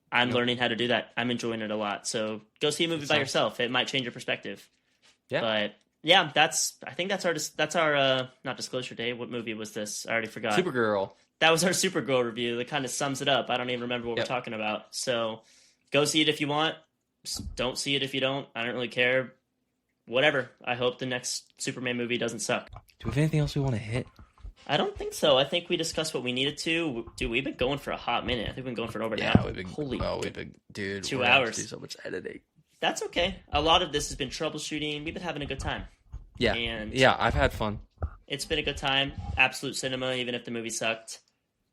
I'm learning how to do that. I'm enjoying it a lot. So go see a movie by yourself. It might change your perspective. Yeah. But yeah, I think that's our not disclosure day. What movie was this? I already forgot. Supergirl. That was our Supergirl review. That kind of sums it up. I don't even remember what we're talking about. So go see it if you want. Just don't see it if you don't. I don't really care. Whatever. I hope the next Superman movie doesn't suck. Do we have anything else we want to hit? I don't think so. I think we discussed what we needed to. Dude, we've been going for a hot minute. I think we've been going for over an hour. We've been, dude, 2 hours. Do so much editing. That's okay. A lot of this has been troubleshooting. We've been having a good time. Yeah. And I've had fun. It's been a good time. Absolute cinema, even if the movie sucked.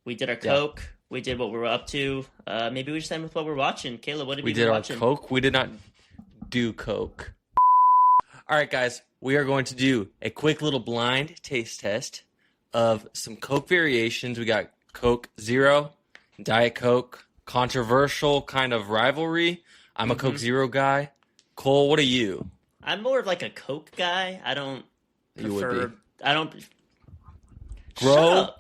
We did our Coke. We did what we were up to. Maybe we just end with what we're watching. Caleb, what did we be watching? We did our Coke. We did not do Coke. All right, guys. We are going to do a quick little blind taste test of some Coke variations. We got Coke Zero, Diet Coke, controversial kind of rivalry. I'm a Coke Zero guy. Cole, what are you? I'm more of like a Coke guy. I don't prefer... You would be. I don't... Grow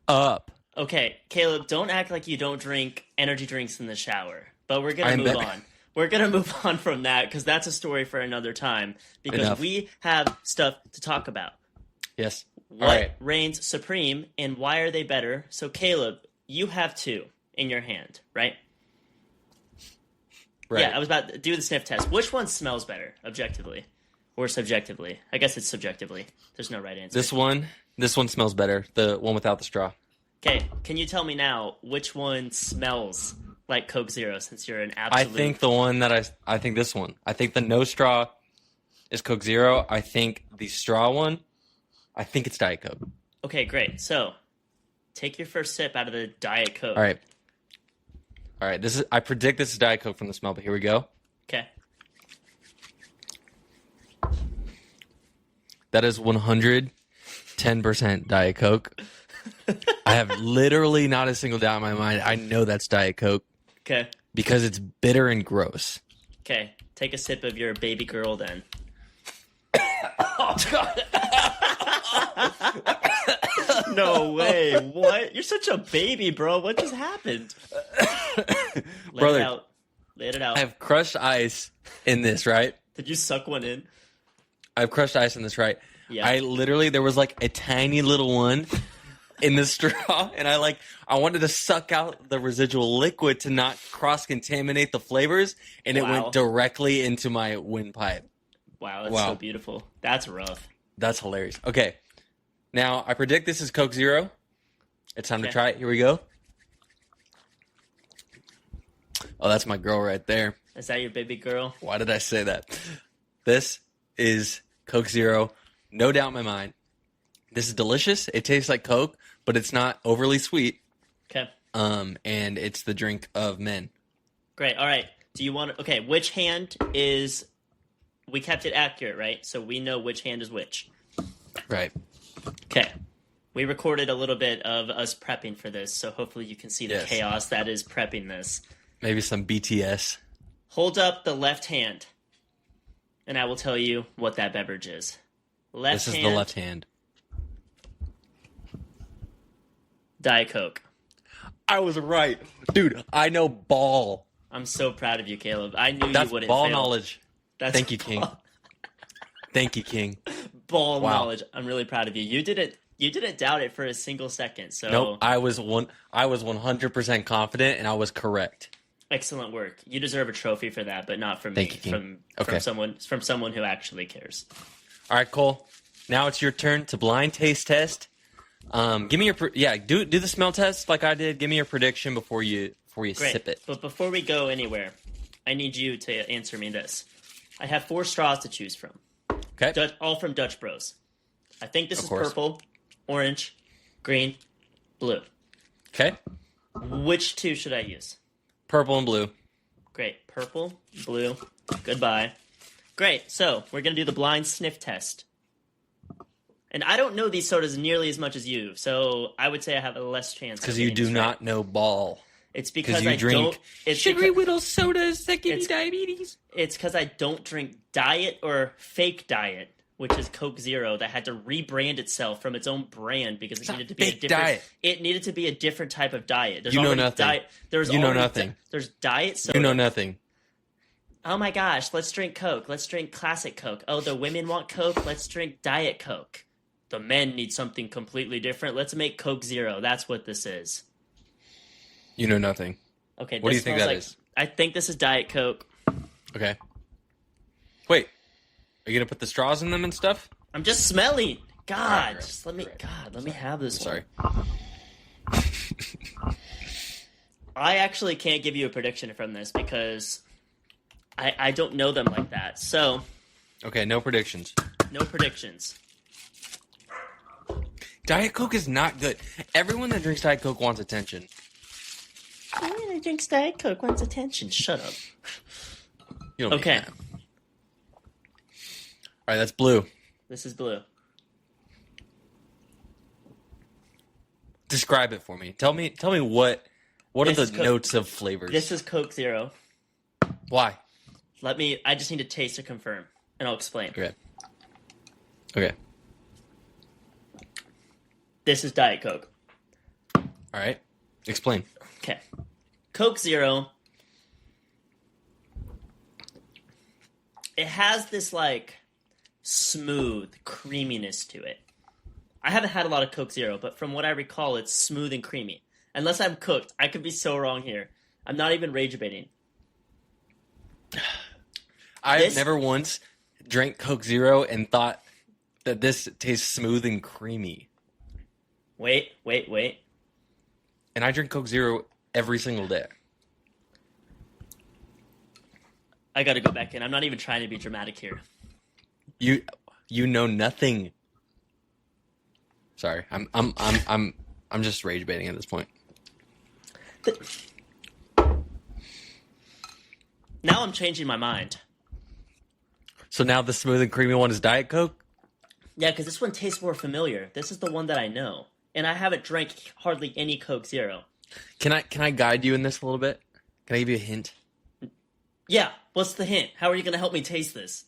up. Okay, Caleb, don't act like you don't drink energy drinks in the shower. But we're going to move on. We're going to move on from that because that's a story for another time. Because we have stuff to talk about. Yes. What reigns supreme and why are they better? So, Caleb, you have two in your hand, right? Right. Yeah, I was about to do the sniff test. Which one smells better, objectively? Or subjectively? I guess it's subjectively. There's no right answer. This one smells better. The one without the straw. Okay, can you tell me now which one smells like Coke Zero since you're an absolute... I think the one that I think this one. I think the no straw is Coke Zero. I think the straw one, I think it's Diet Coke. Okay, great. So, take your first sip out of the Diet Coke. All right. I predict this is Diet Coke from the smell, but here we go. Okay. That is 110% Diet Coke. I have literally not a single doubt in my mind. I know that's Diet Coke. Okay. Because it's bitter and gross. Okay. Take a sip of your baby girl then. Oh, God. No way. What? You're such a baby, bro. What just happened? Brother, Let it out. I have crushed ice in this, right? Did you suck one in? I have crushed ice in this, right? Yeah. There was like a tiny little one in the straw, and I wanted to suck out the residual liquid to not cross-contaminate the flavors, and it went directly into my windpipe. Wow, that's so beautiful. That's rough. That's hilarious. Okay, now I predict this is Coke Zero. It's time to try it. Here we go. Oh, that's my girl right there. Is that your baby girl? Why did I say that? This is Coke Zero. No doubt in my mind. This is delicious. It tastes like Coke, but it's not overly sweet. Okay. And it's the drink of men. Great. All right. Do you want to... Okay, which hand is... We kept it accurate, right? So we know which hand is which. Right. Okay. We recorded a little bit of us prepping for this, so hopefully you can see the chaos that is prepping this. Maybe some BTS. Hold up the left hand, and I will tell you what that beverage is. This is the left hand. Diet Coke. I was right. Dude, I know ball. I'm so proud of you, Caleb. I knew you wouldn't That's ball fail. knowledge. Thank you, King. Thank you, King. Ball knowledge. I'm really proud of you. You didn't doubt it for a single second. So nope, I was 100% confident, and I was correct. Excellent work. You deserve a trophy for that, but not from Thank me. You, King. From someone who actually cares. All right, Cole. Now it's your turn to blind taste test. Give me your do the smell test like I did. Give me your prediction before you sip it. But before we go anywhere, I need you to answer me this. I have 4 straws to choose from. Okay. All from Dutch Bros. I think this is purple, orange, green, blue. Okay. Which 2 should I use? Purple and blue. Great. Purple, blue. Goodbye. Great. So we're going to do the blind sniff test. And I don't know these sodas nearly as much as you, so I would say I have a less chance. Because you do not know ball. It's because you I drink don't. It's sugary little sodas that give you diabetes. It's because I don't drink diet or fake diet, which is Coke Zero, that had to rebrand itself from its own brand because it needed to be a different diet. It needed to be a different type of diet. You know nothing. There's nothing. There's diet soda. You know nothing. Oh my gosh, let's drink Coke. Let's drink classic Coke. Oh, the women want Coke. Let's drink Diet Coke. The men need something completely different. Let's make Coke Zero. That's what this is. You know nothing. Okay, what do you think that is? I think this is Diet Coke. Okay. Wait, are you gonna put the straws in them and stuff? I'm just smelling. God, right, just let me have this. Sorry. I actually can't give you a prediction from this because I don't know them like that. So. Okay, no predictions. No predictions. Diet Coke is not good. Everyone that drinks Diet Coke wants attention. Everyone that drinks Diet Coke wants attention. Shut up. You don't okay. All right, that's blue. This is blue. Describe it for me. Tell me what are the notes of flavors? This is Coke Zero. Why? I just need to taste to confirm, and I'll explain. Okay. This is Diet Coke. All right. Explain. Okay. Coke Zero. It has this, like, smooth creaminess to it. I haven't had a lot of Coke Zero, but from what I recall, it's smooth and creamy. Unless I'm cooked. I could be so wrong here. I'm not even rage baiting. I've never once drank Coke Zero and thought that this tastes smooth and creamy. Wait. And I drink Coke Zero every single day. I gotta go back in. I'm not even trying to be dramatic here. You know nothing. Sorry, I'm just rage baiting at this point. Now I'm changing my mind. So now the smooth and creamy one is Diet Coke? Yeah, because this one tastes more familiar. This is the one that I know. And I haven't drank hardly any Coke Zero. Can I guide you in this a little bit? Can I give you a hint? Yeah, what's the hint? How are you going to help me taste this?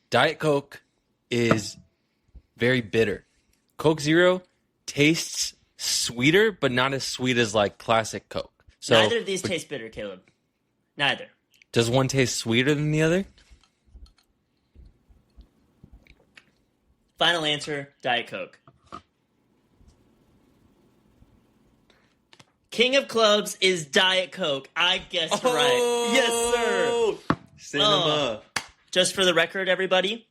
Diet Coke is very bitter. Coke Zero tastes sweeter, but not as sweet as like classic Coke. So neither of these taste bitter, Caleb. Neither. Does one taste sweeter than the other? Final answer, Diet Coke. King of Clubs is Diet Coke. I guessed right. Yes, sir. Cinema. Just for the record, everybody,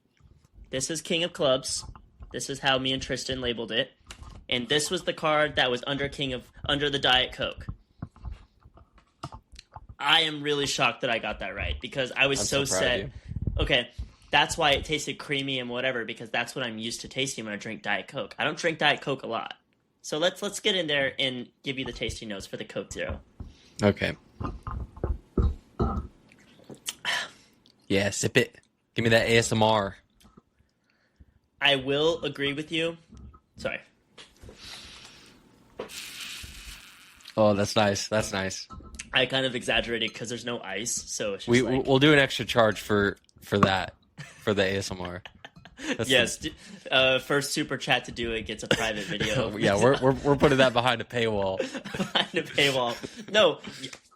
this is King of Clubs. This is how me and Tristan labeled it. And this was the card that was under the Diet Coke. I am really shocked that I got that right because I was so set. Okay, that's why it tasted creamy and whatever, because that's what I'm used to tasting when I drink Diet Coke. I don't drink Diet Coke a lot. So let's get in there and give you the tasting notes for the Coke Zero. Okay. Yeah, sip it. Give me that ASMR. I will agree with you. Sorry. Oh, that's nice. That's nice. I kind of exaggerated because there's no ice, so it's just we'll do an extra charge for that, for the ASMR. Yes, first super chat to do it gets a private video. Yeah, we're putting that behind a paywall. Behind a paywall. No,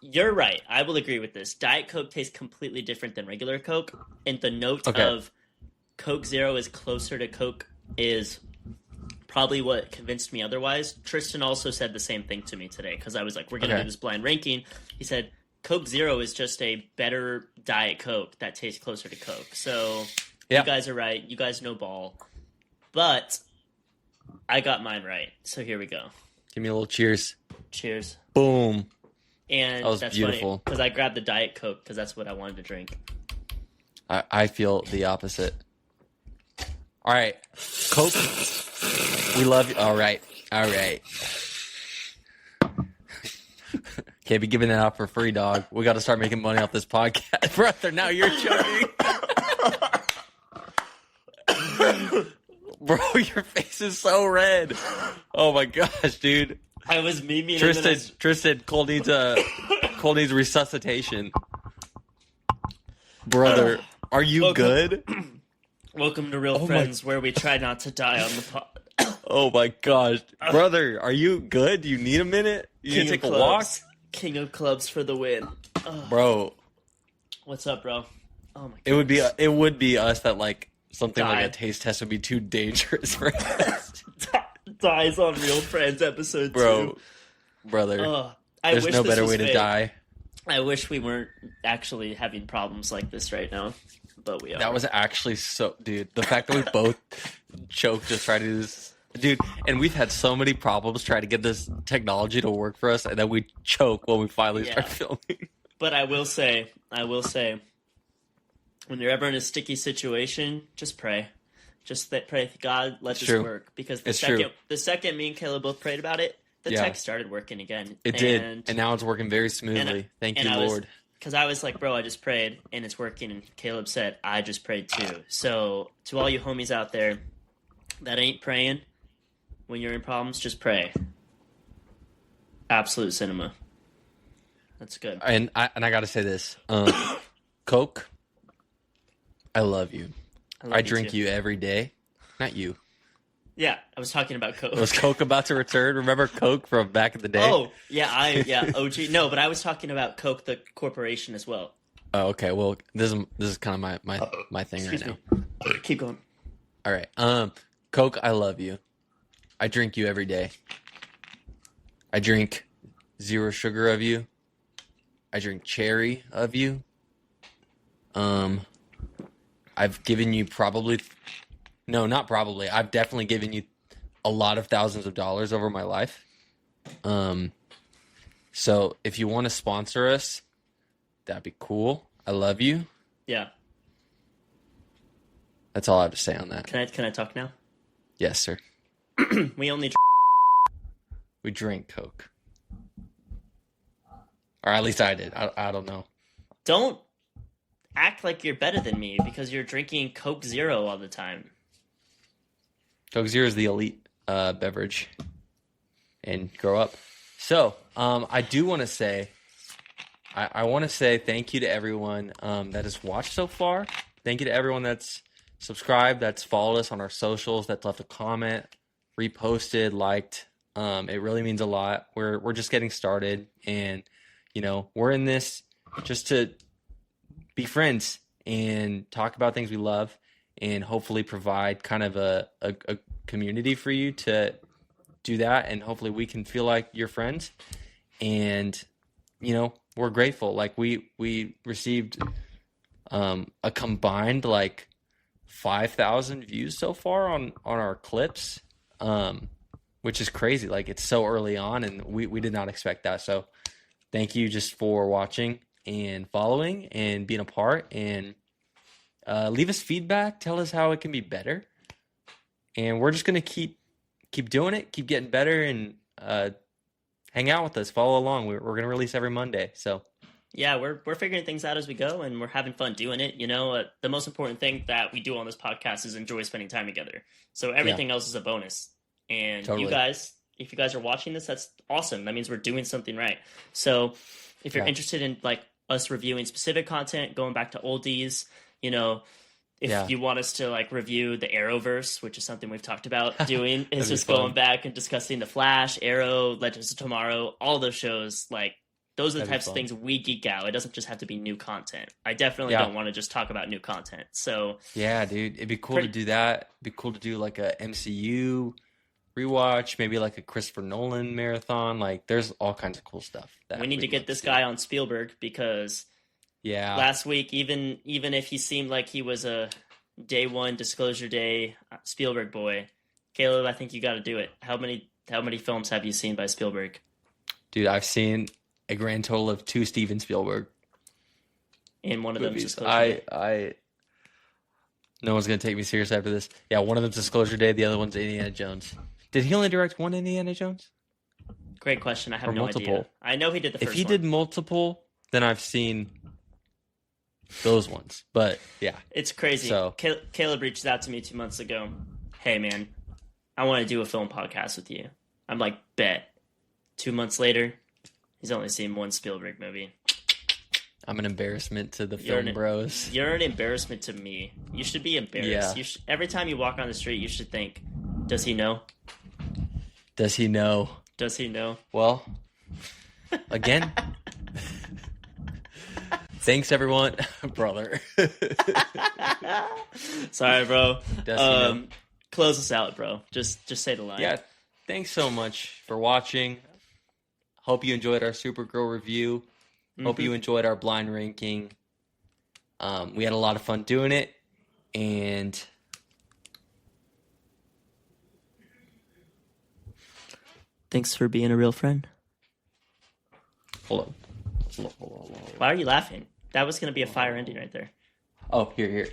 you're right. I will agree with this. Diet Coke tastes completely different than regular Coke, and the note of Coke Zero is closer to Coke is probably what convinced me otherwise. Tristan also said the same thing to me today because I was like, we're going to do this blind ranking. He said Coke Zero is just a better Diet Coke that tastes closer to Coke. So you guys are right. You guys know ball. But I got mine right. So here we go. Give me a little cheers. Cheers. Boom. And that was that's beautiful. Because I grabbed the Diet Coke because that's what I wanted to drink. I feel the opposite. All right. Coke. We love you. All right. Can't be giving that out for free, dog. We got to start making money off this podcast. Brother, now you're joking. Bro, your face is so red. Oh my gosh, dude. I was memeing. Tristan, Cole needs resuscitation. Brother, are you good? Welcome to Real Friends, where we try not to die on the pod. Oh my gosh. Brother, are you good? Do you need a minute? You need to take a walk? King of clubs for the win. Bro. What's up, bro? Oh my god. It would be us that like something like a taste test would be too dangerous for us. Dies on Real Friends episode 2. Brother. There's no better way to die. I wish we weren't actually having problems like this right now, but we are. That was actually so... Dude, the fact that we both choked to try to do this... Dude, and we've had so many problems trying to get this technology to work for us, and then we choke when we finally start filming. But I will say, when you're ever in a sticky situation, just pray. Just pray, God, let this work. Because the second me and Caleb both prayed about it, the tech started working again. It did, and now it's working very smoothly. Thank you, Lord. Because I was like, bro, I just prayed, and it's working. And Caleb said, I just prayed too. So to all you homies out there that ain't praying, when you're in problems, just pray. Absolute cinema. That's good. And I got to say this. Coke, I love you. I drink you every day. Not you. Yeah, I was talking about Coke. Was Coke about to return? Remember Coke from back in the day? Oh, yeah, OG. No, but I was talking about Coke, the corporation, as well. Oh, okay. Well, this is kind of my thing right now. Keep going. All right. Coke, I love you. I drink you every day. I drink zero sugar of you. I drink cherry of you. I've given you I've definitely given you a lot of thousands of dollars over my life. So if you want to sponsor us, that'd be cool. I love you. Yeah. That's all I have to say on that. Can I talk now? Yes, sir. We drink Coke. Or at least I did. I don't know. Don't act like you're better than me because you're drinking Coke Zero all the time. Coke Zero is the elite beverage. And grow up. So, I do want to say, I want to say thank you to everyone that has watched so far. Thank you to everyone that's subscribed, that's followed us on our socials, that's left a comment, reposted, liked. It really means a lot. We're just getting started, and we're in this just to be friends and talk about things we love, and hopefully provide kind of a community for you to do that, and hopefully we can feel like you're friends. And we're grateful. Like we received a combined like 5,000 views so far on our clips, which is crazy. Like, it's so early on, and we did not expect that. So thank you just for watching and following and being a part, and leave us feedback. Tell us how it can be better. And we're just going to keep doing it, keep getting better, and hang out with us, follow along. We're going to release every Monday. So yeah, we're figuring things out as we go, and we're having fun doing it. The most important thing that we do on this podcast is enjoy spending time together. So everything else is a bonus. And totally. You guys, if you guys are watching this, that's awesome. That means we're doing something right. So if you're interested in like us reviewing specific content, going back to oldies, if you want us to like review the Arrowverse, which is something we've talked about doing, is just going back and discussing the Flash, Arrow, Legends of Tomorrow, all those shows. Like, those are the types of things we geek out. It doesn't just have to be new content. I definitely don't want to just talk about new content. So yeah, dude, it'd be cool to do that. It'd be cool to do like a MCU rewatch, maybe like a Christopher Nolan marathon. Like, there's all kinds of cool stuff. We need to get this guy on Spielberg, because last week, even if he seemed like he was a day one disclosure day Spielberg boy, Caleb, I think you got to do it. How many films have you seen by Spielberg? Dude, I've seen a grand total of 2 Steven Spielberg. And one of them Disclosure Day. No one's going to take me serious after this. Yeah, one of them's Disclosure Day, the other one's Indiana Jones. Did he only direct one Indiana Jones? Great question. I have no idea. I know he did the first one. If he did multiple, then I've seen those ones. But yeah. It's crazy. So, Caleb reached out to me 2 months ago. Hey, man, I want to do a film podcast with you. I'm like, bet. 2 months later, he's only seen one Spielberg movie. I'm an embarrassment to the film bros. You're an embarrassment to me. You should be embarrassed. Yeah. Every time you walk on the street, you should think, does he know? Does he know? Does he know? Well, again, thanks everyone, brother. Sorry, bro. Does he know? Close us out, bro. Just say the line. Yeah, thanks so much for watching. Hope you enjoyed our Supergirl review. Hope you enjoyed our blind ranking. We had a lot of fun doing it, and thanks for being a real friend. Hold on. Why are you laughing? That was going to be a fire ending right there. Oh, here.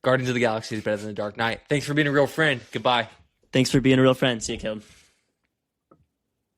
Guardians of the Galaxy is better than The Dark Knight. Thanks for being a real friend. Goodbye. Thanks for being a real friend. See you, Caleb.